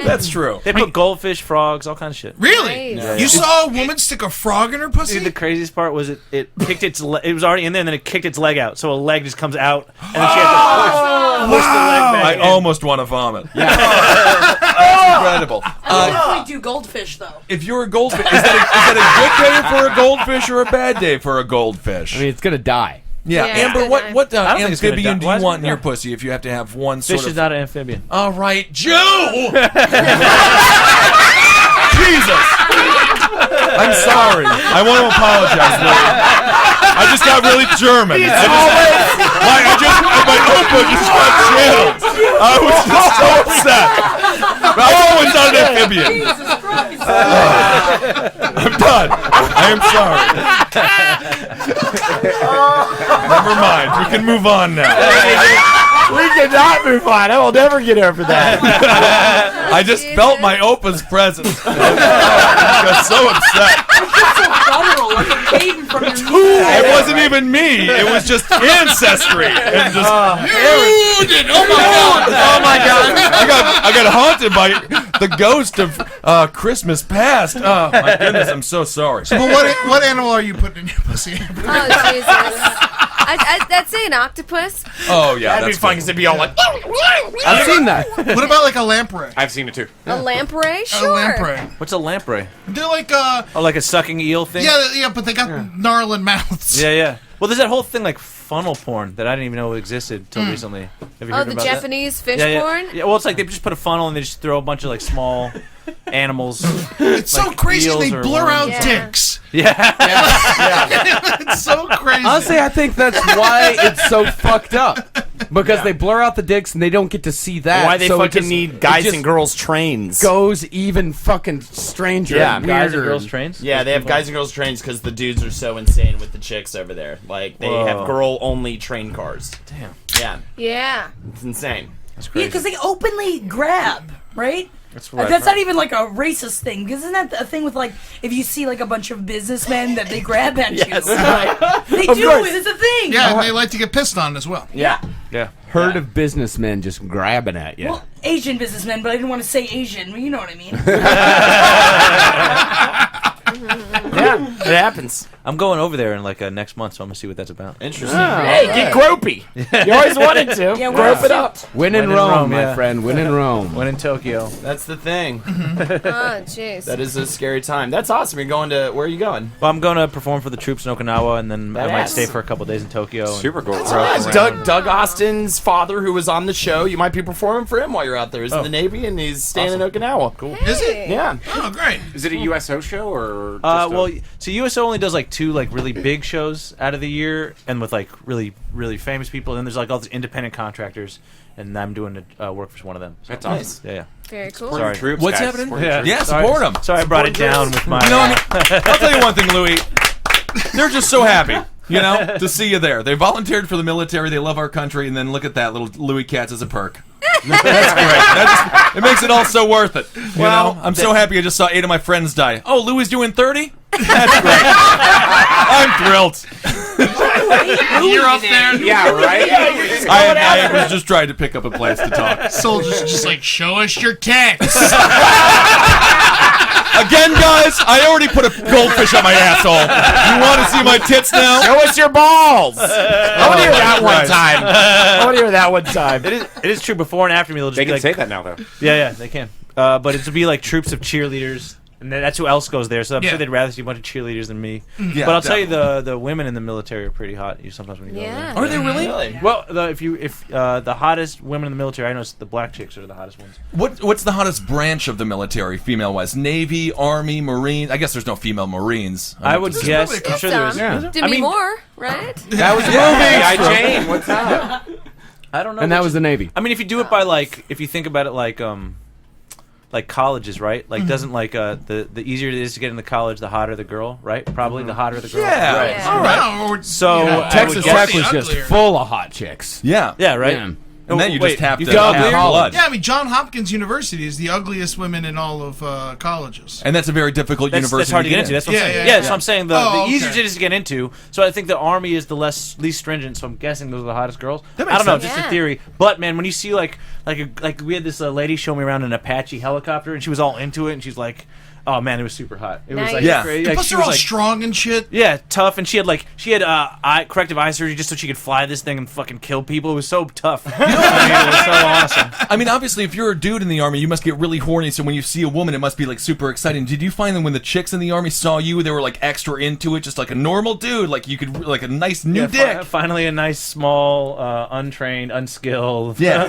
That's true. They put goldfish, frogs, all kinds of shit. Really? Nice. You saw a woman stick a frog in her pussy? Dude, the craziest part was it kicked it was already in there, and then it kicked its leg out, so a leg just comes out, and then she had to push the leg back I in. almost want to vomit. That's incredible. I definitely do goldfish though. If you're a goldfish, is that a good day for a goldfish or a bad day for a goldfish? I mean, it's gonna die. Yeah, Yeah. Amber, what I don't think it's gonna amphibian do die. Why you is it want in gonna your die? pussy if you have to have one sort Fish of... is not an amphibian. All right, Joe! Jesus! I'm sorry. I want to apologize, Louis. I just got really German. My notebook just got chilled. I was just so upset. I know it's not an amphibian. Jesus Christ. I'm done. I am sorry. Never mind. We can move on now. We cannot move on. I will never get over that. I just felt my Opa's presence. I got so upset. Guttural, like a maiden from your knee. It wasn't even me. It was just ancestry. And just, Oh my god. I got haunted by the ghost of Christmas past. Oh my goodness, I'm so sorry. But what animal are you putting in your pussy? Oh, Jesus. I'd say an octopus. Oh yeah, That'd be that's fun good. because it'd be all like. I've seen that. What about like a lamprey? I've seen it too. A lamprey? A Sure. lamprey. What's a lamprey? They're like Oh, like a sucking eel thing? yeah, but they got gnarling mouths. Yeah. Well, there's that whole thing like funnel porn that I didn't even know existed until recently. Have you Oh, heard the about Japanese fish that? porn? Yeah, well, it's like they just put a funnel and they just throw a bunch of like small animals. It's so Like crazy eels they or blur out worms. Yeah. dicks. Yeah. It's so crazy. Honestly, I think that's why it's so fucked up. Because they blur out the dicks and they don't get to see that. Why they so it fucking just- need it guys just and girls trains. goes even fucking stranger. Yeah, and Guys and weirder. girls trains? Yeah, they have guys and girls trains because the dudes are so insane with the chicks over there. Like, they Whoa. have girl-only train cars. Damn. Yeah, Yeah. it's insane. That's Yeah, crazy. because they openly grab, right? That's what I've That's heard. not even like a racist thing. 'Cause isn't that a thing with like if you see like a bunch of businessmen that they grab at Yes. you? They do. course. It's a thing. Yeah, and they like to get pissed on as well. Yeah. Yeah. herd of businessmen just grabbing at you. Well, Asian businessmen, but I didn't want to say Asian. You know what I mean? Yeah, it happens. I'm going over there in like next month, so I'm gonna see what that's about. Interesting. Hey, get gropey. You always wanted to. Yeah, Grope it up. Win in Rome, my friend. Win in Rome. Win in Tokyo. That's the thing. Oh, jeez. That is a scary time. That's awesome. You're going to, where are you going? Well, I'm going to perform for the troops in Okinawa, and then I might Badass. stay for a couple days in Tokyo. Super cool. Doug Austin's father, who was on the show, you might be performing for him while you're out there. He's in the Navy, and he's staying in Okinawa. Cool. Is it? Yeah. Oh, great. Is it a USO show or? Well, so USO only does like 2 like really big shows out of the year, and with like really famous people. And then there's like all these independent contractors, and I'm doing work for one of them. So. That's awesome. Yeah. Very cool. Sorry. Troops, What's guys. happening? Support Yeah, support them. Sorry, I brought it down with my. You know, I'll tell you one thing, Louis. They're just so happy, you know, to see you there. They volunteered for the military. They love our country, and then look at that, little Louis Katz as a perk. That's great. It makes it all so worth it. You know, I'm so happy I just saw 8 of my friends die. Oh, Louis is doing 30? That's great. I'm thrilled. You're up there. Yeah, right. I was just trying to pick up a place to talk. Soldiers just like, show us your tits. Again, guys, I already put a goldfish on my asshole. You want to see my tits now? Show us your balls. I want to hear that one time. I want to hear that one time. It is true. Before and after me, they'll just They be can like, say that now, though. Yeah, they can. But it's to be like troops of cheerleaders, and then that's who else goes there. So I'm Yeah. sure they'd rather see a bunch of cheerleaders than me. Yeah, But I'll tell you, the women in the military are pretty hot. You sometimes when you go Yeah. there. Are they really? Well, if the hottest women in the military, I know it's the black chicks are the hottest ones. What's the hottest branch of the military, female-wise? Navy, Army, Marines? I guess there's no female Marines. I would guess. probably a I'm sure there is. Demi I mean- Moore, right? That was the Hey, Jane, what's up? I don't know. and that was the Navy. I mean, if you do it by like, if you think about it like colleges, right? Like, doesn't like the easier it is to get into college, the hotter the girl, right? Probably the hotter the girl. Yeah. Right. Yeah. All right. Or, So you know, I would Texas guess- Tech was just uglier. full of hot chicks. Yeah. Yeah, right. Yeah. And then you Wait, just have you to got have uglier? blood. Yeah, I mean, John Hopkins University is the ugliest women in all of colleges. And that's a very difficult university That's hard to get into. in. That's what I'm Yeah, saying. yeah, Yeah, yeah. so I'm saying the Oh, easier okay. it is to get into. So I think the Army is the least stringent. So I'm guessing those are the hottest girls. That I makes don't know, sense. just Yeah. a theory. But man, when you see like we had this lady show me around an Apache helicopter, and she was all into it, and she's like, "Oh man, it was super hot. It was Nice. like Yeah. great. And Like, plus, she they're was all like, strong and shit. yeah, tough, and she had corrective eye surgery just so she could fly this thing and fucking kill people. It was so tough. I mean, it was so awesome. I mean, obviously, if you're a dude in the Army, you must get really horny, so when you see a woman, it must be, like, super exciting. Did you find that when the chicks in the Army saw you, they were, like, extra into it, just like a normal dude? Like, you could, like, a nice new dick? Finally, a nice, small, untrained, unskilled, Yeah.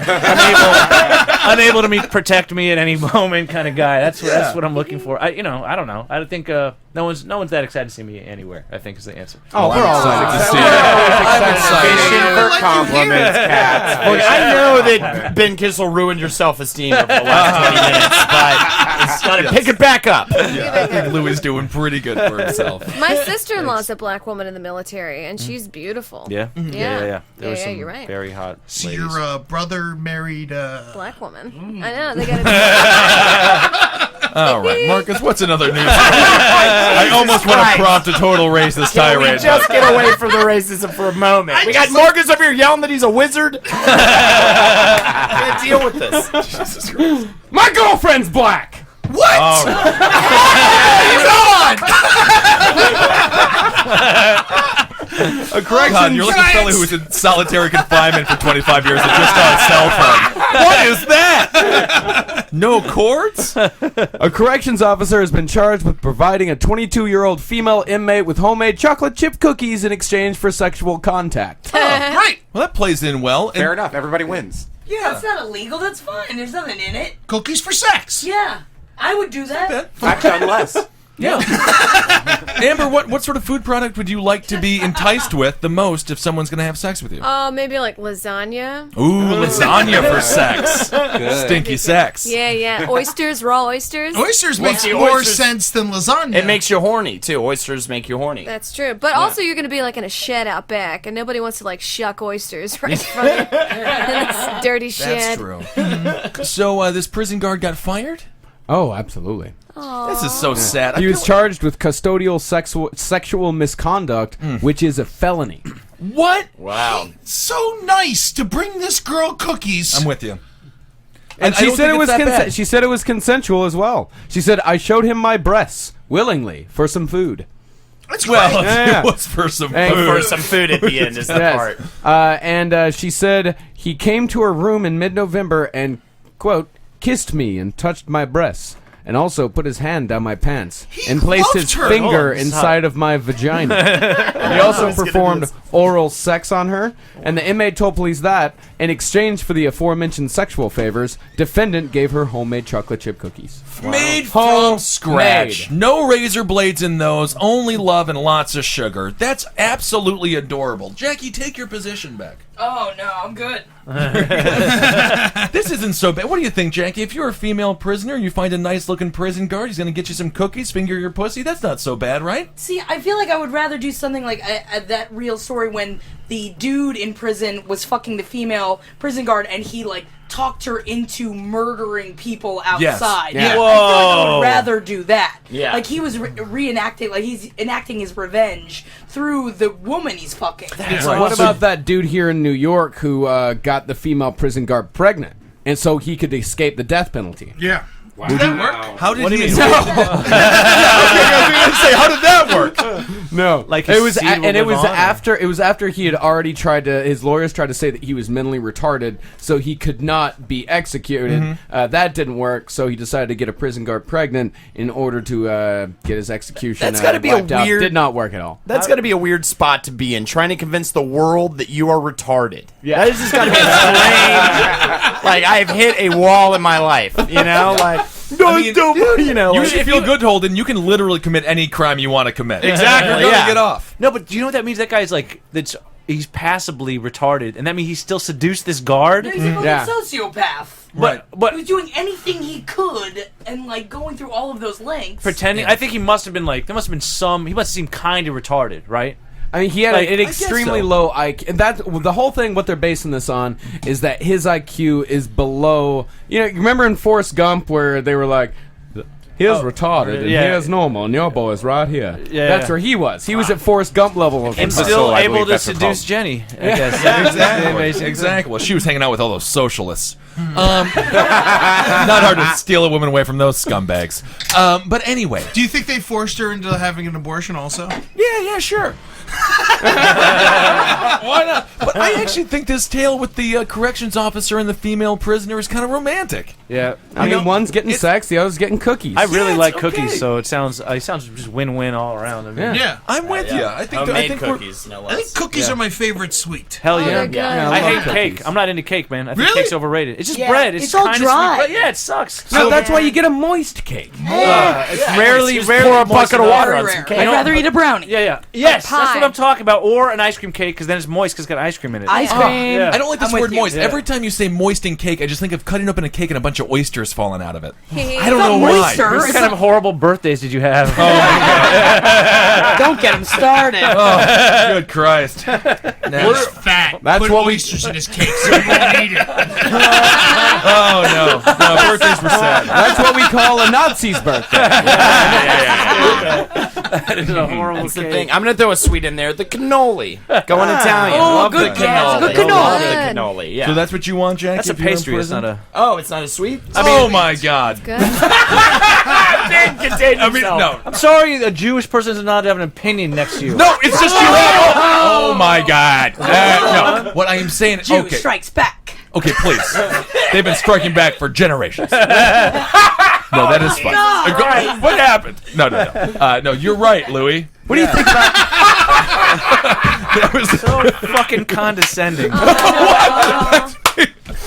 unable to protect me at any moment kind of guy. That's what I'm looking for. I don't know. I think no one's that excited to see me anywhere, I think is the answer. Oh, we're all excited to see it. I'm excited. Fishing for compliments, cats. Look, I know that Ben Kissel ruined your self-esteem over the last 20 minutes, but it's got to pick it back up. I think Louis is doing pretty good for himself. My sister-in-law's a black woman in the military, and she's beautiful. Yeah, Yeah. There was Yeah, some you're right. very hot. So ladies. your brother married. Black woman. I know. They got All right, Marcus, what's another news story? I almost want to prompt a total racist Can we tirade. just get away from the racism for a moment? We got Marcus over here yelling that he's a wizard. Can't deal with this. My girlfriend's black. What? All right. A correction. God, you're like a fellow who was in solitary confinement for 25 years and just got a cell phone. What is that? No cords? A corrections officer has been charged with providing a 22-year-old female inmate with homemade chocolate chip cookies in exchange for sexual contact. Right. Well, that plays in well. Fair enough. Everybody wins. That's not illegal. That's fine. There's nothing in it. Cookies for sex. Yeah. I would do that. I've done less. Yeah. Amber, what sort of food product would you like to be enticed with the most if someone's going to have sex with you? Oh, maybe like lasagna. Ooh, lasagna for sex. Stinky sex. Yeah. Oysters, raw oysters. Oysters Well, makes see, more oysters- sense than lasagna. It makes you horny, too. Oysters make you horny. That's true. But also, you're going to be like in a shed out back, and nobody wants to like shuck oysters right in front of you. This dirty shed. That's true. So, this prison guard got fired? Oh, absolutely. This is so sad. He was charged with custodial sexual misconduct, which is a felony. What? Wow. So nice to bring this girl cookies. I'm with you. And I she don't said think it was it's that bad. she said it was consensual as well. She said I showed him my breasts willingly for some food. That's Well, great. Yeah. it was for some And food. For some food at the end is the Yes. part. And she said he came to her room in mid-November and, quote, kissed me and touched my breasts. And also put his hand down my pants and placed his loved her. finger Oh, this is inside of my vagina. He also performed oral sex on her, and the inmate told police that, in exchange for the aforementioned sexual favors, defendant gave her homemade chocolate chip cookies. Made Homemade. from scratch. No razor blades in those, only love and lots of sugar. That's absolutely adorable. Jackie, take your position back. Oh no, I'm good. This isn't so bad. What do you think, Jackie? If you're a female prisoner, you find a nice-looking prison guard, he's going to get you some cookies, finger your pussy, that's not so bad, right? See, I feel like I would rather do something like that real story when the dude in prison was fucking the female prison guard and he like talked her into murdering people outside. Yeah. I feel like I would rather do that. Yeah. Like he was reenacting, like he's enacting his revenge through the woman he's fucking. What about that dude here in New York who got the female prison guard pregnant, and so he could escape the death penalty? Yeah. Wow. Did that work? How did he... mean? How did that work? No, Like it his was, seed and will it live was on, or- after it was after he had already tried to. His lawyers tried to say that he was mentally retarded, so he could not be executed. That didn't work, so he decided to get a prison guard pregnant in order to get his execution. That's gotta be a wiped out. weird- Did not work at all. That's got to be a weird spot to be in, trying to convince the world that you are retarded. Yeah. That has just got to be a strange... like, I've hit a wall in my life, you know? Like, you know, You like, should feel good, Holden. You can literally commit any crime you want to commit. Exactly, You're gonna yeah. get off. No, but do you know what that means? That guy's like he's passively retarded, and that means he still seduced this guard. He's a fucking Yeah. sociopath. Right. But He was doing anything he could and like going through all of those lengths. pretending, I think he must have been like there must have been some. He must have seemed kind of retarded, right? I mean, he had Like, an I guess extremely so. low IQ, and that's the whole thing. What they're basing this on is that his IQ is below. You remember in Forrest Gump where they were like, "Here's retarded and yeah. here's normal, and your boy's right here." Yeah. That's where he was. He was at Forrest Gump level of And imbecile, still I able believe to that's what seduce called. Jenny. I guess. Exactly. Well, she was hanging out with all those socialists. Not hard to steal a woman away from those scumbags. But anyway. Do you think they forced her into having an abortion also? Yeah, sure. Why not? But I actually think this tale with the corrections officer and the female prisoner is kind of romantic. Yeah, I mean, know, one's getting it's- sex, the other's getting cookies. I really it's like okay. cookies, so it sounds just win-win all around. I mean, Yeah. I'm with you. I think homemade we're- cookies, no I think less. cookies are my favorite sweet. Hell Oh, yeah. they're good. Yeah, I love hate cake. cookies. I'm not into cake, man. I think Really? cake's overrated. It's just Yeah, bread. it's all kinda dry. Sweet, but yeah, it sucks. So that's why you get a moist cake. It's rarely pour a bucket of water on Very some rare. cake. I'd rather eat a brownie. Yeah. Yes, pie. that's what I'm talking about. Or an ice cream cake, because then it's moist because it's got ice cream in it. Ice cream. yeah. I don't like this I'm with word you. moist. Yeah. Every time you say moist in cake, I just think of cutting open a cake and a bunch of oysters falling out of it. I I don't know not why. moister. What kind of horrible birthdays did you have? Don't get him started. Good Christ. He's fat. That's Put what we- oysters in his cake so he won't eat it. Oh, no. No, birthdays were sad. That's what we call a Nazi's birthday. That is a horrible That's the cake. thing. I'm going to throw a sweet in there. The cannoli. Going Italian. Oh, Love good the cannoli. cannoli. Good cannoli. Love the cannoli, yeah. So that's what you want, Jackie? That's a if you're in pastry. It's prison? not a. Oh, it's not a sweet? Oh, my God. Good. I mean, no. I'm sorry, a Jewish person does not have an opinion next to you. No, it's just you. Oh, my God. No. What I am saying... Jew Okay. strikes back. Okay, please. They've been striking back for generations. No, that is fine. What happened? No. No, you're right, Louis. What do you think about... That was So fucking condescending.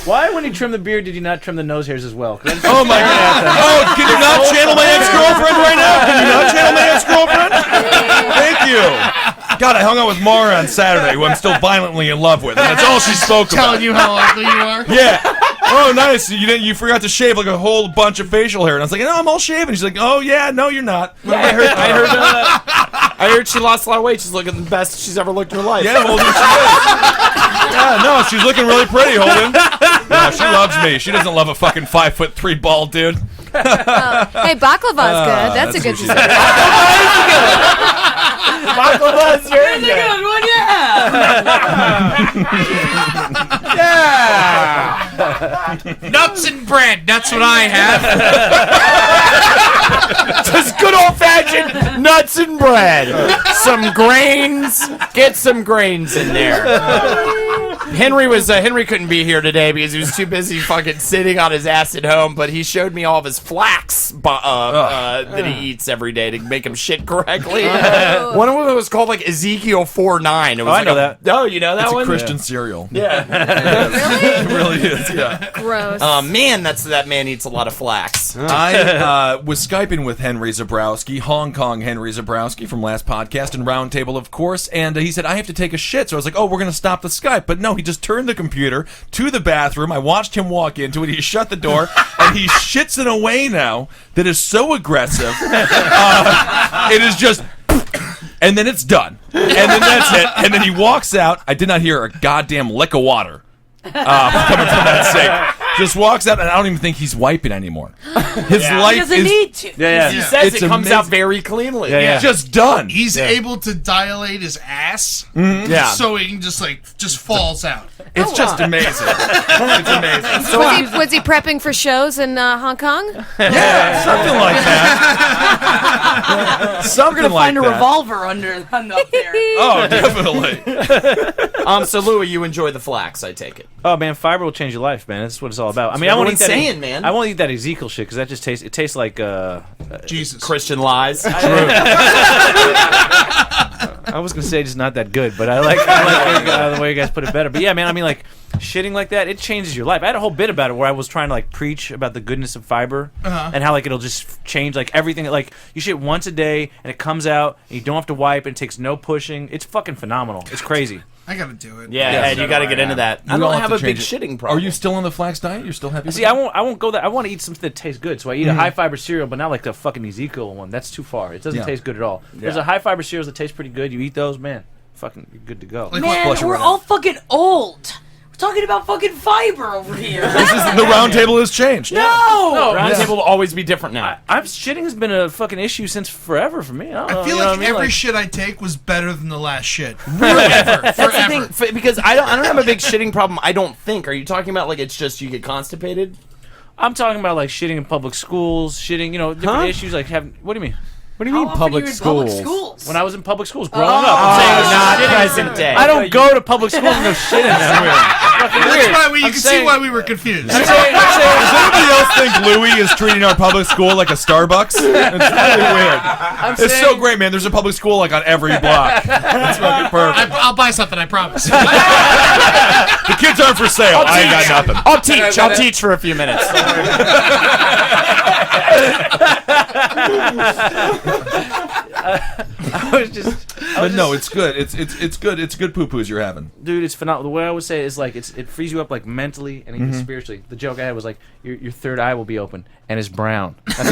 Why, when you trim the beard, did you not trim the nose hairs as well? Oh my God! Oh, can you not channel my ex-girlfriend right now? Can you not channel my ex-girlfriend? Thank you. God, I hung out with Mara on Saturday, who I'm still violently in love with, and that's all she spoke about. Telling you how ugly you are. Yeah. Oh, nice. You forgot to shave like a whole bunch of facial hair, and I was like, no, I'm all shaven. She's like, oh yeah, no, you're not. I heard she lost a lot of weight. She's looking the best she's ever looked in her life. Yeah, Holden, she is. Yeah, no, she's looking really pretty, Holden. No, she loves me. She doesn't love a fucking 5'3" bald dude. Hey, baklava's good. That's a good what she dessert. Baklava's very That's a good one, yeah. Yeah. Nuts and bread. That's what I have. Just good old-fashioned nuts and bread. Some grains. Get some grains in there. Henry couldn't be here today because he was too busy fucking sitting on his ass at home, but he showed me all of his flax that he eats every day to make him shit correctly. One of them was called like Ezekiel 4:9. It was I know that. Oh, you know that It's one? a Christian cereal. Yeah. It really is, yeah. Gross. Man, that man eats a lot of flax. I was Skyping with Henry Zebrowski, Hong Kong Henry Zebrowski from last podcast and Roundtable, of course, and he said, I have to take a shit. So I was like, oh, we're going to stop the Skype. But no, he just turned the computer to the bathroom. I watched him walk into it. He shut the door, and he shits in a way now that is so aggressive. It is just... And then it's done. And then that's it. And then he walks out. I did not hear a goddamn lick of water coming from that sink. Just walks out, and I don't even think he's wiping anymore. His life He doesn't is need to. He says It's it comes amazing. out very cleanly. Yeah. just done. He's able to dilate his ass, Yeah. so he can just falls out. It's just amazing. It's amazing. Was he prepping for shows in Hong Kong? Yeah, something like that. Something We're gonna like find a that. revolver up there. Oh, definitely. So Louis, you enjoy the flax, I take it. Oh man, fiber will change your life, man. That's what it's all about. I mean, I won't eat everyone's that. saying, man. I won't eat that Ezekiel shit because that just tastes. It tastes like. Jesus. Christian lies. I was gonna say it's not that good, but I like the way you guys put it better. But yeah, man, I mean, like shitting like that, it changes your life. I had a whole bit about it where I was trying to like preach about the goodness of fiber and how like it'll just change like everything. Like you shit once a day and it comes out and you don't have to wipe and it takes no pushing. It's fucking phenomenal. It's crazy. I gotta do it. Yeah, Ed, you got to get into that. I We don't all have to a big change it. shitting problem. Are you still on the flax diet? You're still happy with See, it? I won't go there. I want to eat something that tastes good, so I eat a high fiber cereal, but not like the fucking Ezekiel one. That's too far. It doesn't Yeah. taste good at all. There's a high fiber cereals that taste pretty good. You eat those, man. Fucking, you're good to go. Like Man, what? we're all fucking old. We're talking about fucking fiber over here. The round table has changed. No! Roundtable will always be different now. I'm shitting has been a fucking issue since forever for me. I don't know. I feel you know like what I mean? every Like, shit I take was better than the last shit. That's the Forever. thing, because I don't have a big shitting problem. I don't think. Are you talking about like it's just you get constipated? I'm talking about like shitting in public schools, shitting, different issues like having. What do you mean? What do you mean How often public are you in schools? schools? When I was in public schools growing up, I'm saying not shitting- present day. I don't go to public schools and go shit in them. Fucking That's weird. why you I'm can see saying- why we were confused. Does anybody else think Louis is treating our public school like a Starbucks? It's really weird. It's so great, man. There's a public school like on every block. It's fucking perfect. I'll buy something, I promise. The kids aren't for sale. I ain't got nothing. I'll teach. I'll teach for a few minutes. But no, it's good. It's good. It's good poo-poos you're having. Dude, it's phenomenal. The way I would say it is like it frees you up like mentally and even spiritually. The joke I had was like your third eye will be open and it's brown. That's how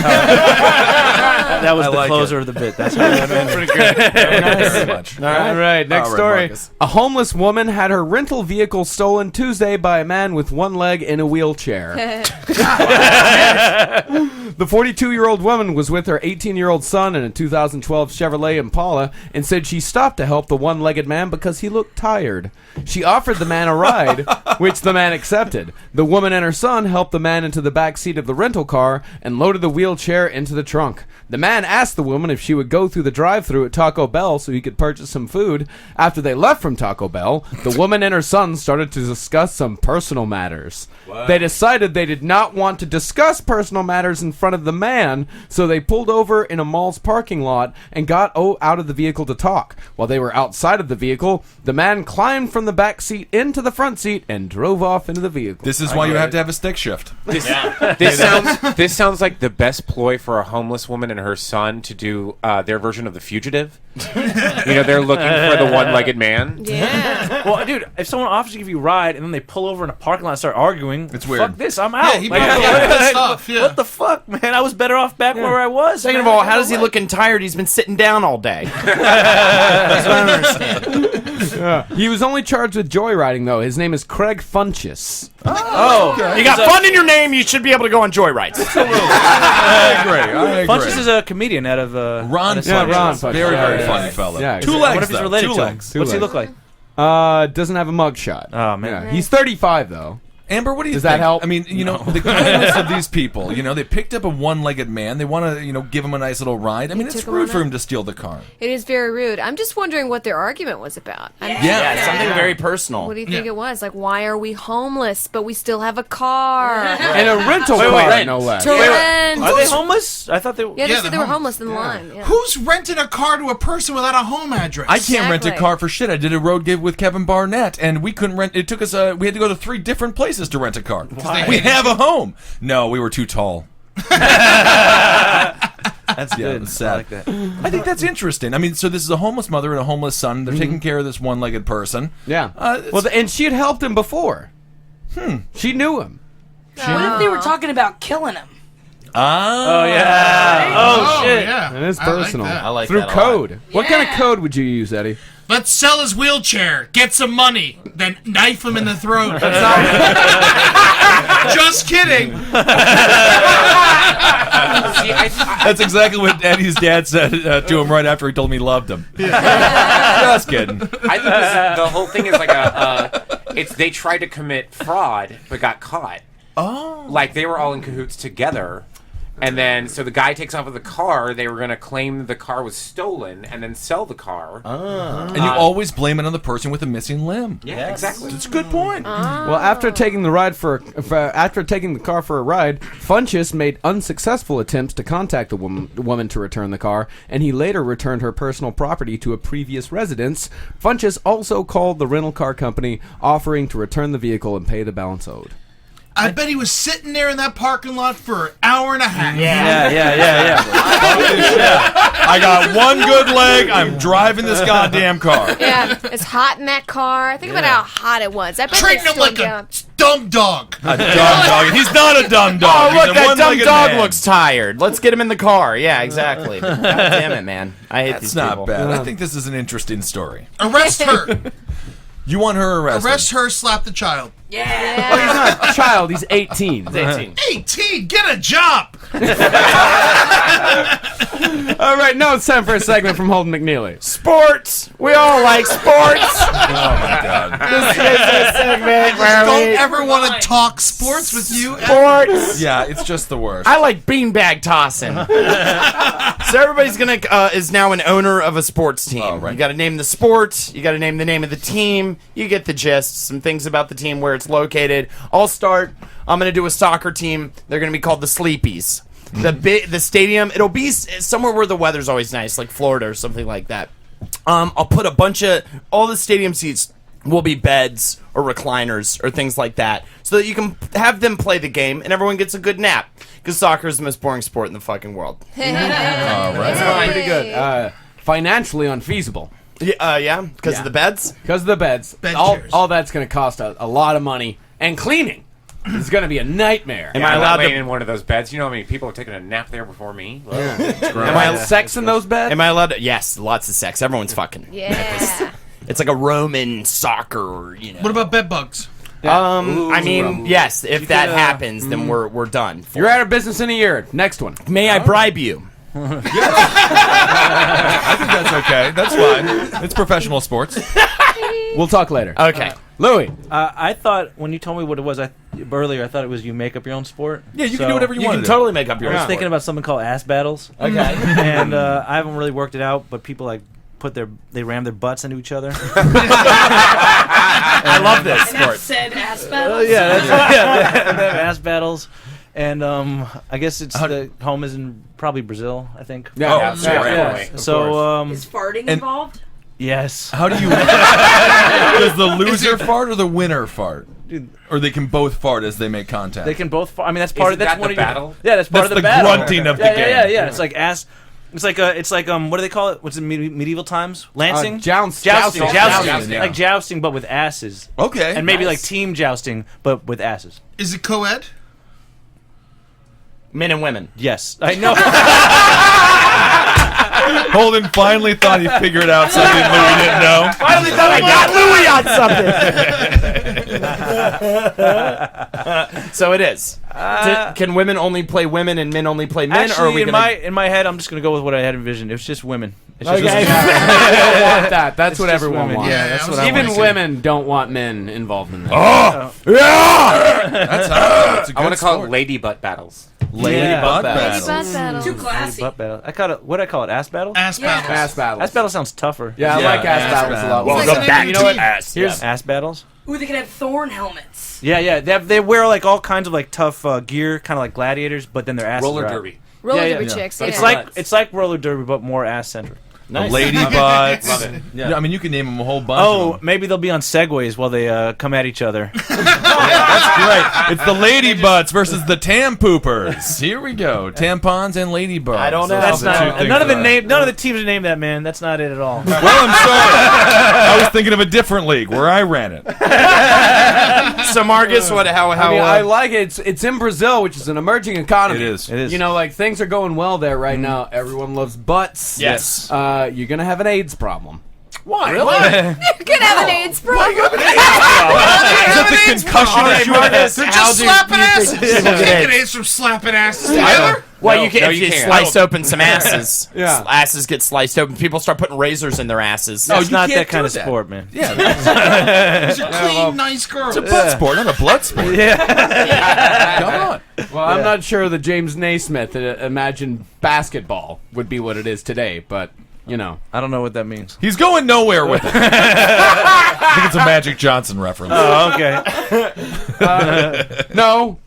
that was I the like closer it. of the bit. That's how that meant. Pretty good. Very much. All right, next All right, story. Marcus. A homeless woman had her rental vehicle stolen Tuesday by a man with one leg in a wheelchair. The 42-year-old woman was with her 18-year-old son in a 2012 Chevrolet Impala and said she stopped to help the one-legged man because he looked tired. She offered the man a ride, which the man accepted. The woman and her son helped the man into the back seat of the rental car and loaded the wheelchair into the trunk. The man asked the woman if she would go through the drive-thru at Taco Bell so he could purchase some food. After they left from Taco Bell, the woman and her son started to discuss some personal matters. They decided they did not want to discuss personal matters in front of the man, so they pulled over in a mall's parking lot and got out of the vehicle to talk. While they were outside of the vehicle, the man climbed from the back seat into the front seat and drove off into the vehicle. This is why you have to have a stick shift. This sounds like the best ploy for a homeless woman and her son to do their version of The Fugitive. They're looking for the one-legged man. Yeah. Well, dude, if someone offers to give you a ride and then they pull over in a parking lot and start arguing, It's weird. Fuck this, I'm out. he probably got pissed off, yeah. What the fuck, man? I was better off back where I was. Second of man. all, how does he looking tired? He's been sitting down all day. That's what I don't understand. He was only charged with joyriding, though. His name is Craig Funches. You got fun in your name, you should be able to go on joyrides. I agree. Funches is a comedian out of Ron out of Funches. Ron Funches. Very, very Yeah, funny yeah. fella. Yeah, Two I legs, I wonder if he's though. related Two to him. legs. What's he legs. look like? Doesn't have a mugshot. Oh, man. Yeah. He's 35 though. Amber, what do you Does think? that help? I mean, the kindness of these people, they picked up a one-legged man. They want to, give him a nice little ride. I mean, it's took him rude on for a- him to steal the car. It is very rude. I'm just wondering what their argument was about. Yeah, something very personal. What do you think it was? Like, why are we homeless, but we still have a car? And a rental car, wait. no less. To rent. Are they homeless? I thought they were. Yeah, they Yeah, said they're they were homeless in the line. Yeah. Who's renting a car to a person without a home address? I can't rent a Exactly. car for shit. I did a road gig with Kevin Barnett, and we couldn't rent. It took us. We had to go to 3 different places to rent a car. We have a home. No, we were too tall. That's Yeah, good. it's sad. I like that. I think that's interesting. I mean, so this is a homeless mother and a homeless son. They're taking care of this one-legged person. Yeah. It's- Well, and she had helped him before. She knew him. What if they were talking about killing him? Oh Yeah. Oh, shit. Yeah. And it's I like personal. that. I like Through that a lot. code. What kind of code would you use, Eddie? Let's sell his wheelchair, get some money, then knife him in the throat. Just kidding. That's exactly what Eddie's dad said to him right after he told me he loved him. Just kidding. I think the whole thing is like they tried to commit fraud but got caught. Oh. Like they were all in cahoots together. And then, so the guy takes off with the car. They were going to claim the car was stolen and then sell the car. And you always blame it on the person with a missing limb. Yeah, exactly. That's a good point. Well, after taking the car for a ride, Funchess made unsuccessful attempts to contact the woman to return the car, and he later returned her personal property to a previous residence. Funchess also called the rental car company, offering to return the vehicle and pay the balance owed. I bet he was sitting there in that parking lot for an hour and a half. Yeah. I got one good leg. I'm driving this goddamn car. Yeah, it's hot in that car. Think about how hot it was. I bet Treating they him like slowed a down. dumb dog. A dumb dog. He's not a dumb dog. Oh, He's look, a that dumb one-legged dog man. looks tired. Let's get him in the car. Yeah, exactly. God damn it, man. I hate That's these not people. bad. I think this is an interesting story. Arrest her. You want her arrested? Arrest her, slap the child. He's not a child. He's 18. 18, get a job. All right, now it's time for a segment from Holden McNeely. Sports. We all like sports. Oh my god. This is a segment where Don't ever want to talk sports with you. sports. Yeah, it's just the worst. I like beanbag tossing. So everybody's is now an owner of a sports team. Oh, right. You got to name the sport. You got to name the name of the team. You get the gist. Some things about the team, where it's located. I'll start. I'm going to do a soccer team. They're going to be called the Sleepies. The stadium. It'll be somewhere where the weather's always nice, like Florida or something like that. I'll put a bunch of all the stadium seats will be beds or recliners or things like that, so that you can have them play the game and everyone gets a good nap. Because soccer is the most boring sport in the fucking world. All right. Pretty good. Financially unfeasible. Yeah, because of the beds. Because of the beds. Bed all chairs. that's going to cost a lot of money. And cleaning is going to be a nightmare. Am I'm I not allowed laying to? in one of those beds. You know how many people have taken a nap there before me? Am I sex in those beds? Am I allowed to? Yes, lots of sex. Everyone's fucking. Yeah. It's like a Roman soccer, you know. What about bed bugs? I mean, yes. If that happens, then we're done. You're out of business in a year. Next one. May I bribe you? I think that's okay. That's fine. It's professional sports. We'll talk later. Okay. Louis. I thought when you told me what it was earlier, I thought it was you make up your own sport. Yeah, you can do whatever you You want can to do. totally make up your I was own. thinking about something called ass battles. Okay. And I haven't really worked it out, but people like they ram their butts into each other. I love this And that sport. said ass battles. They have ass battles. And I guess it's the home is in probably Brazil, I think. Yeah. So Is farting involved? yes. How do you? Does the loser fart or the winner fart? Or they can both fart as they make contact. They can both. I mean, that's part Isn't of that's that one the of your- battle? Yeah, that's part That's of the the battle. grunting of the Yeah, game. Yeah. It's like ass. It's like what do they call it? What's it medieval times? Lancing, Jousting. jousting, Jousting, yeah. like jousting, but with asses. Okay. And maybe like team jousting, but with asses. Is it co-ed? Men and women. Yes, I know. Holden finally thought he figured out something Louis didn't know. Finally thought I got Louis on something. So it is. Can women only play women and men only play men? Actually, or are we in my head, I'm just gonna go with what I had envisioned. It was just women. It's just That's what just everyone women. wants. Yeah, that's I what was I Even want. women don't want men involved in that. That's a I want good to call sport. it lady butt battles. Lady Yeah. butt Lady battles. Butt battle. Too classy. Butt battle. I call it. What do I call it? Ass battle. Ass battles. Ass battles. Ass battle sounds tougher. Yeah, I Yeah, like ass ass battles a lot. battles. Welcome back to ass. Here's Ass battles. Ooh, they could have thorn helmets. Yeah. They wear like all kinds of like tough gear, kind of like gladiators, but then their asses Roller are out. derby. Roller Yeah, derby yeah. chicks. Yeah. It's like roller derby, but more ass centered. The lady butts. Love it. Yeah, I mean, you can name them a whole bunch. Oh, of them. maybe they'll be on segways while they come at each other. That's right. It's the lady butts versus the tam poopers. Here we go. Tampons and lady butts. I don't know. That's Those are the two not things none of the that I- name. None of the teams are named that, man. That's not it at all. Well, I'm sorry. I was thinking of a different league where I ran it. So Marcus, how I mean, I like it. It's in Brazil, which is an emerging economy. It is. It is. You know, like things are going well there right now. Everyone loves butts. Yes. You're gonna have an AIDS problem. Why? You could have an AIDS problem. Is that the concussion issue? Marcus, They're how just do slapping you asses. think You people can't get get AIDS? AIDS from slapping asses together. Well, No, you can no, if you you can't. slice open some asses. Yeah. Asses get sliced open. People start putting razors in their asses. It's you not can't that kind do of that. sport, man. Yeah, These are clean, nice girls. it's a butt sport, not a blood sport. Come on. Well, I'm not sure that James Naismith imagined basketball would be what it is today, but you know. I don't know what that means. He's going nowhere with it. I think it's a Magic Johnson reference. Oh, okay. No.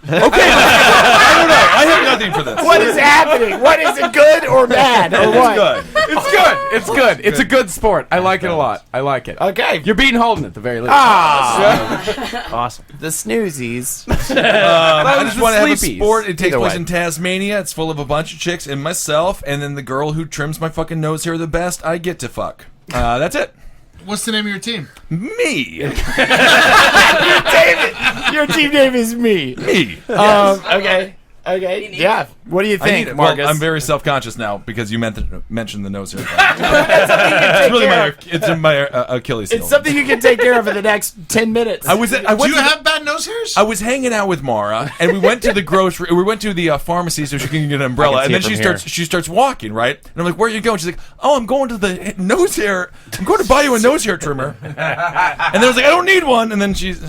Okay, I don't know. I have nothing for this. What is happening? What is it, good or bad or what? Good. It's good. It's good. It's a good sport. I like it a lot. I like it. Okay. You're beating Holden at the very least. Awesome. The snoozies. I just the want to have a sleepies. sport. It takes Either place way. in Tasmania. It's full of a bunch of chicks and myself, and then the girl who trims my fucking nose hair the best, I get to fuck. That's it. What's the name of your team? Me. Your team name is me. Me. Okay. Okay. Yeah. What do you I need think, it. Well, Marcus? I'm very self-conscious now because you mentioned the nose hair. It's really it's in my Achilles heel. It's something you can take care of in the next 10 minutes. I Do went you to have bad nose hairs? I was hanging out with Mara, and we went to the grocery. We went to the pharmacy so she can get an umbrella, I and can then see it from she starts walking, right? And I'm like, "Where are you going?" She's like, "Oh, I'm going to the nose hair. I'm going to buy you a nose hair trimmer." And then I was like, "I don't need one." And then she's,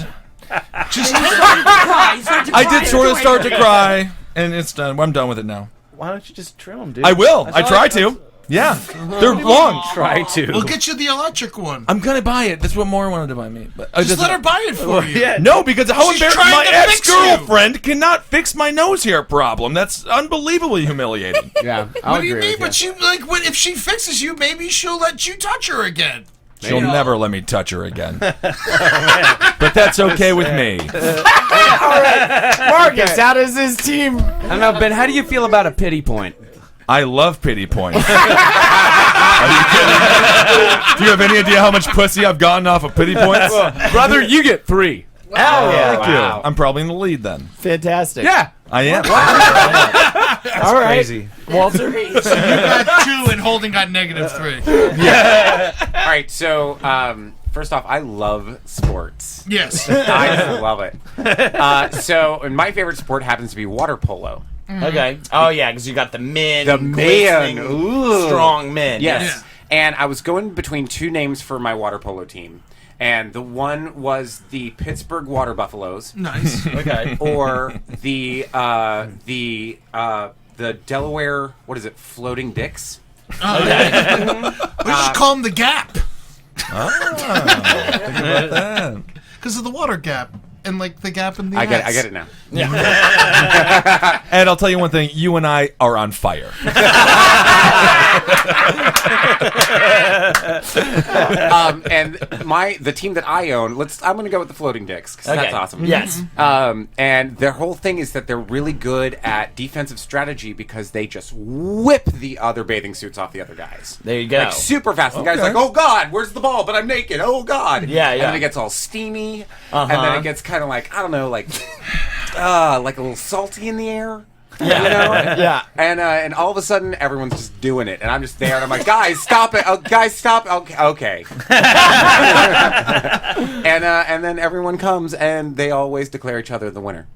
I did sort of start to cry, and it's done. I'm done with it now. Why don't you just trim them, dude? I will. I try to. Yeah, they're long. Try to. We'll get you the electric one. I'm gonna buy it. That's what Mara wanted to buy me. But Just let her buy it for you. Yeah. No, because how She's embarrassing! trying My to fix you. ex-girlfriend cannot fix my nose hair problem. That's unbelievably humiliating. Yeah. I'll What do you agree mean? with But you like, when if she fixes you, maybe she'll let you touch her again. She'll never let me touch her again. But that's okay with me. Marcus, how does his team? I don't know, Ben. How do you feel about a pity point? I love pity points. Are you kidding? Do you have any idea how much pussy I've gotten off of pity points? Brother, you get 3. Hell yeah. Thank you. I'm probably in the lead then. Fantastic. Yeah. I am. All right. Crazy. Walter. You got 2 and Holden got -3. All right, so first off, I love sports. Yes. I love it. And my favorite sport happens to be water polo. Okay. Oh yeah, because you got the men. The glistening, men. Ooh. strong men. Yes. Yeah. And I was going between 2 names for my water polo team. And the one was the Pittsburgh Water Buffaloes, Nice. Okay. or the Delaware, what is it, Floating Dicks? Okay. We just call them the Gap because of the water gap and like the gap in the I ass. get it now. And I'll tell you one thing. You and I are on fire. And the team that I own, I'm going to go with the Floating Dicks because that's awesome. Yes. And their whole thing is that they're really good at defensive strategy because they just whip the other bathing suits off the other guys. There you go. Like super fast. The guy's like, "Oh God, where's the ball? But I'm naked. Oh God." Yeah, And yeah. then it gets all steamy, and then it gets kind of like, I don't know, like a little salty in the air. Yeah. And all of a sudden, everyone's just doing it, and I'm just there, and I'm like, guys, stop it! Oh, guys, stop! Okay. And then everyone comes, and they always declare each other the winner.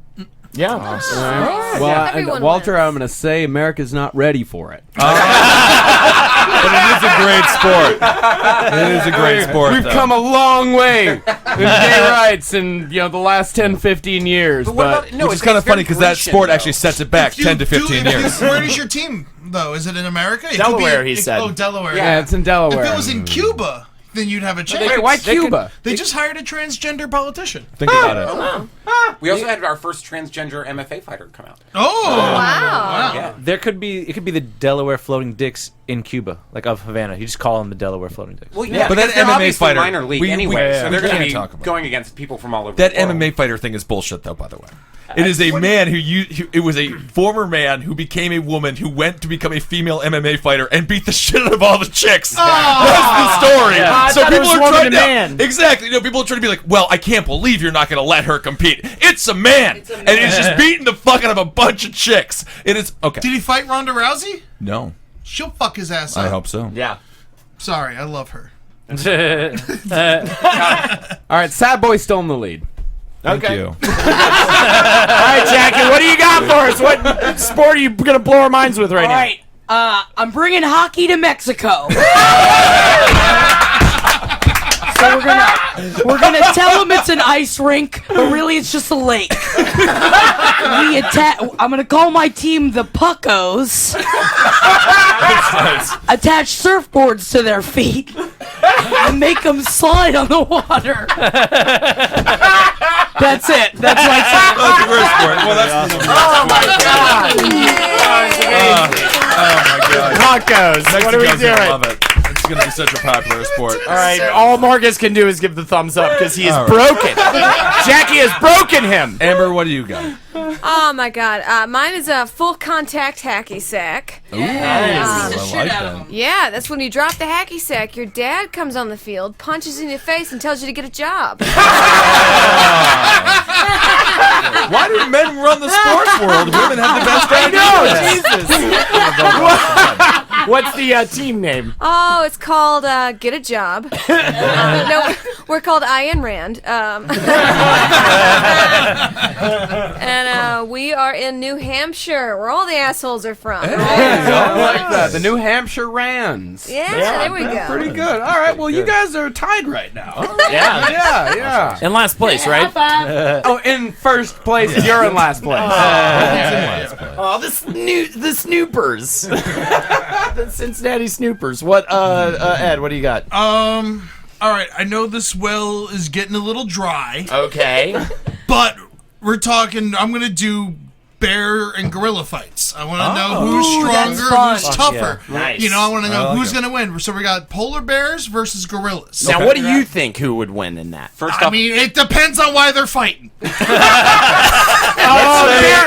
Yeah. Well, Everyone Walter, wins. I'm going to say America's not ready for it. But it is a great sport. It is a great sport. We've come a long way in gay rights in the last 10, 15 years. But Which is kind of funny because that sport actually sets it back 10 to 15 years. Where is your team, though? Is it in America? It could Delaware, be- he said. Oh, Delaware. yeah, it's in Delaware. If it was in Cuba, then you'd have a chance. Wait, why Cuba? They just hired a transgender politician. Think about it. We also had our first transgender MFA fighter come out. Oh, Wow. Yeah. There could be it could be the Delaware Floating Dicks in Cuba, like of Havana. You just call them the Delaware Floating Dicks. Well, yeah, But that because they're MMA obviously fighter, minor league we anyway, so they're going can't to talk be about going against people from all over That the world. MMA fighter thing is bullshit, though. By the way, it is a man who it was a former man who became a woman who went to become a female MMA fighter and beat the shit out of all the chicks. That's the story. I So thought it people was are woman trying to man. exactly. People are trying to be like, well, I can't believe you're not going to let her compete. It's a man, and he's just beating the fuck out of a bunch of chicks. It is okay. did he fight Ronda Rousey? No, She'll fuck his ass up. I hope so. Yeah. Sorry, I love her. All right, Sad Boy's still in the lead. Thank Okay. you. All right, Jackie, what do you got for us? What sport are you going to blow our minds with right All now? right, I'm bringing hockey to Mexico. So we're gonna tell them it's an ice rink, but really it's just a lake. I'm gonna call my team the Puckos. Attach surfboards to their feet and make them slide on the water. That's it. That's my That's a great sport. Well, that's Oh, my God. oh my god. Tacos. What are we Mexico's gonna doing? love it. It's going to be such a popular sport. All right, all Marcus can do is give the thumbs up because he is All right. broken. Jackie has broken him. Amber, what do you got? Oh my God. Mine is a full contact hacky sack. Ooh, I like that. Yeah, that's when you drop the hacky sack. Your dad comes on the field, punches in your face, and tells you to get a job. Why do men run the sports world? Women have the best ideas. What's the team name? Oh, it's called Get a Job. No, we're called Ayn Rand. And we are in New Hampshire, where all the assholes are from. I like that. The New Hampshire Rands. Yeah, there we go. Pretty good. All right, well, you guys are tied right now. Yeah. Yeah. In last place, right? Oh, in first place, you're in last place. Oh, the Snoopers. The Cincinnati Snoopers. What, Ed, what do you got? All right, I know this well is getting a little dry, Okay. but we're talking. I'm gonna do bear and gorilla fights. I want to know who's that's stronger, fun. who's tougher. yeah. Nice. You know, I want to know like who's it. gonna win. So we got polar bears versus gorillas. Now, what do you think who would win in that? First I off, mean, it depends on why they're fighting.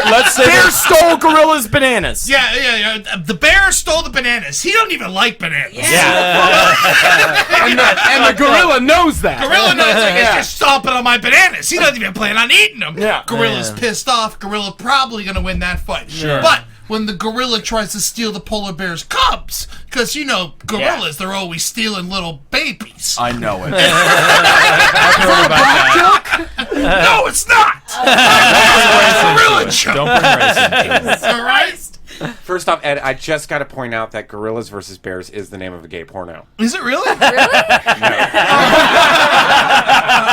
Let's say bear stole gorilla's bananas. Yeah. The bear stole the bananas. He don't even like bananas. And the gorilla knows that. Gorilla knows he's just stomping on my bananas. He doesn't even plan on eating them. Yeah. Gorilla's pissed off. Gorilla probably gonna win that fight. Sure. But when the gorilla tries to steal the polar bear's cubs, because you know gorillas, they're always stealing little babies. I know it. No, it's not. Gorilla joke. Don't bring racing. All right. first off, Ed, I just got to point out that Gorillas versus Bears is the name of a gay porno. Is it really?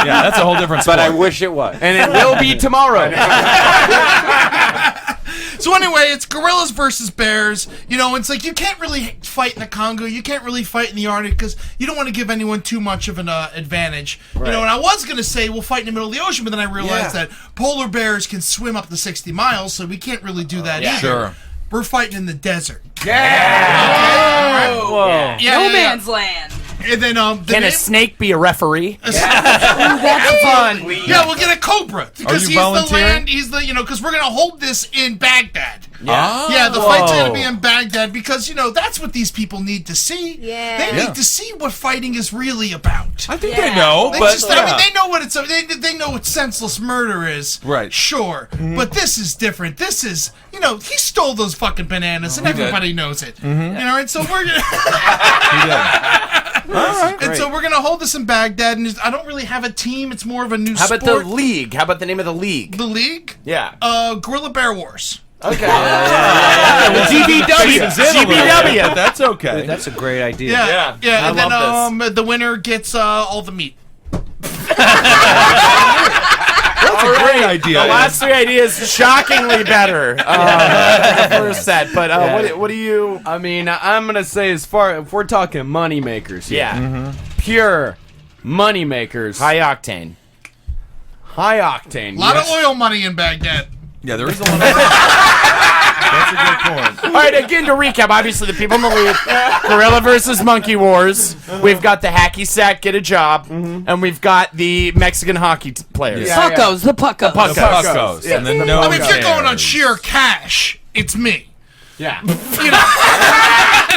Yeah, that's a whole different sport. But I wish it was. And it will be tomorrow. So anyway, it's gorillas versus bears. You know, it's like you can't really fight in the Congo. You can't really fight in the Arctic because you don't want to give anyone too much of an advantage. Right. You know, and I was going to say we'll fight in the middle of the ocean, but then I realized that polar bears can swim up to 60 miles, so we can't really do that either. Sure. We're fighting in the desert. Yeah. Whoa. Yeah, No man's land. And then Can a snake be a referee? That's fun. Yeah, we'll get a cobra because you he's the volunteering? land. He's the because we're gonna hold this in Baghdad. Yeah. Yeah, the fight's gonna be in Baghdad because that's what these people need to see. Yeah. They need to see what fighting is really about. I think they know, They but just, I mean, they know what it's. They know what senseless murder is. Right. Sure, but this is different. This is, he stole those fucking bananas, and everybody knows it. And so we're gonna. And so we're gonna hold this in Baghdad, and I don't really have a team. It's more of a new How sport. about the league? How about the name of the league? The league? Yeah. Gorilla Bear Wars. Okay. GBW. But that's okay. That's a great idea. Yeah. I And then love this. the winner gets all the meat. That's a great idea. The last 3 ideas shockingly better than the first set. But what do you? I mean, I'm gonna say if we're talking money makers here, Yeah. pure money makers, High octane. high octane. A lot of oil money in Baghdad. Yeah, there is a lot of That's a good point. All right, again to recap, obviously the people in the lead, Gorilla versus Monkey Wars. We've got the hacky sack get a job, and we've got the Mexican hockey players. Yeah. Puckos, the Puckos. The Puckos. And then no I mean, if you're going on chairs. sheer cash, it's me. Yeah.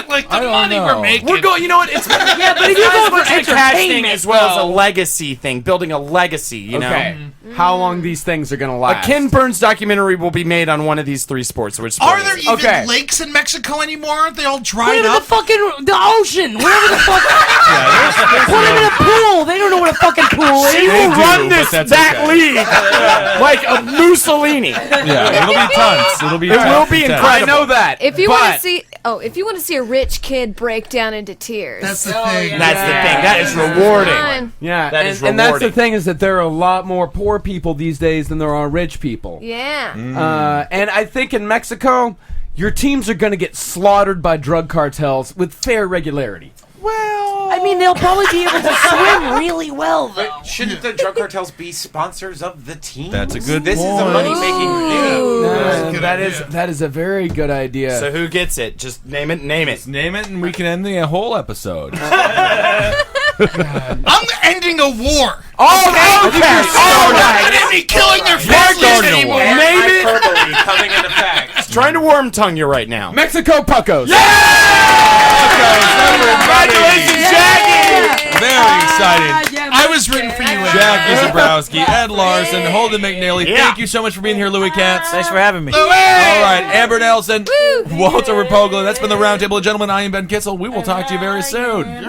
Like the don't money know. we're making. We're going. You know what? It's Yeah, but if you're going for a cash thing entertainment, as well as a though. legacy thing, building a legacy. You know. Okay. How long these things are gonna A last? Ken Burns documentary will be made on one of these 3 sports. Which Are there even Okay. lakes in Mexico anymore? Aren't they all dried Put him in up? the fucking ocean. Whatever the fuck. Put him in a pool. They don't know what a fucking pool is. You will do, run but this that's that okay. league like a Mussolini. Yeah, it'll be tons. It'll be It will be intense. incredible. I know that. If you want but- to see, if you want to see a rich kid break down into tears, That's the thing. That's the thing. That is rewarding. fine. Yeah, That and, is and that's the rewarding. thing is that there are a lot more poor people these days than there are rich people. Yeah. And I think in Mexico, your teams are going to get slaughtered by drug cartels with fair regularity. I mean, they'll probably be able to swim really well, though. Shouldn't the drug cartels be sponsors of the team? That's a good This is a point. money-making thing. good That idea. that is a very good idea. So who gets it? Just name it. Name it. Name it and we can end the whole episode. I'm ending a war. Oh, okay. All I'm right. not even killing their starting families a anymore. war. Name it. Hyperbole coming into effect. Trying to worm tongue you right now. Mexico Puckos. Congratulations, Jackie. Very exciting. I was rooting for you. Ed. Jackie Zebrowski, Ed Larson, Holden McNeely. Yeah. Thank you so much for being here, Louis Katz. Thanks for having me. All right, Amber Nelson, Walter Rapogla. That's been the Roundtable of Gentlemen. I am Ben Kissel. We will talk to you very soon.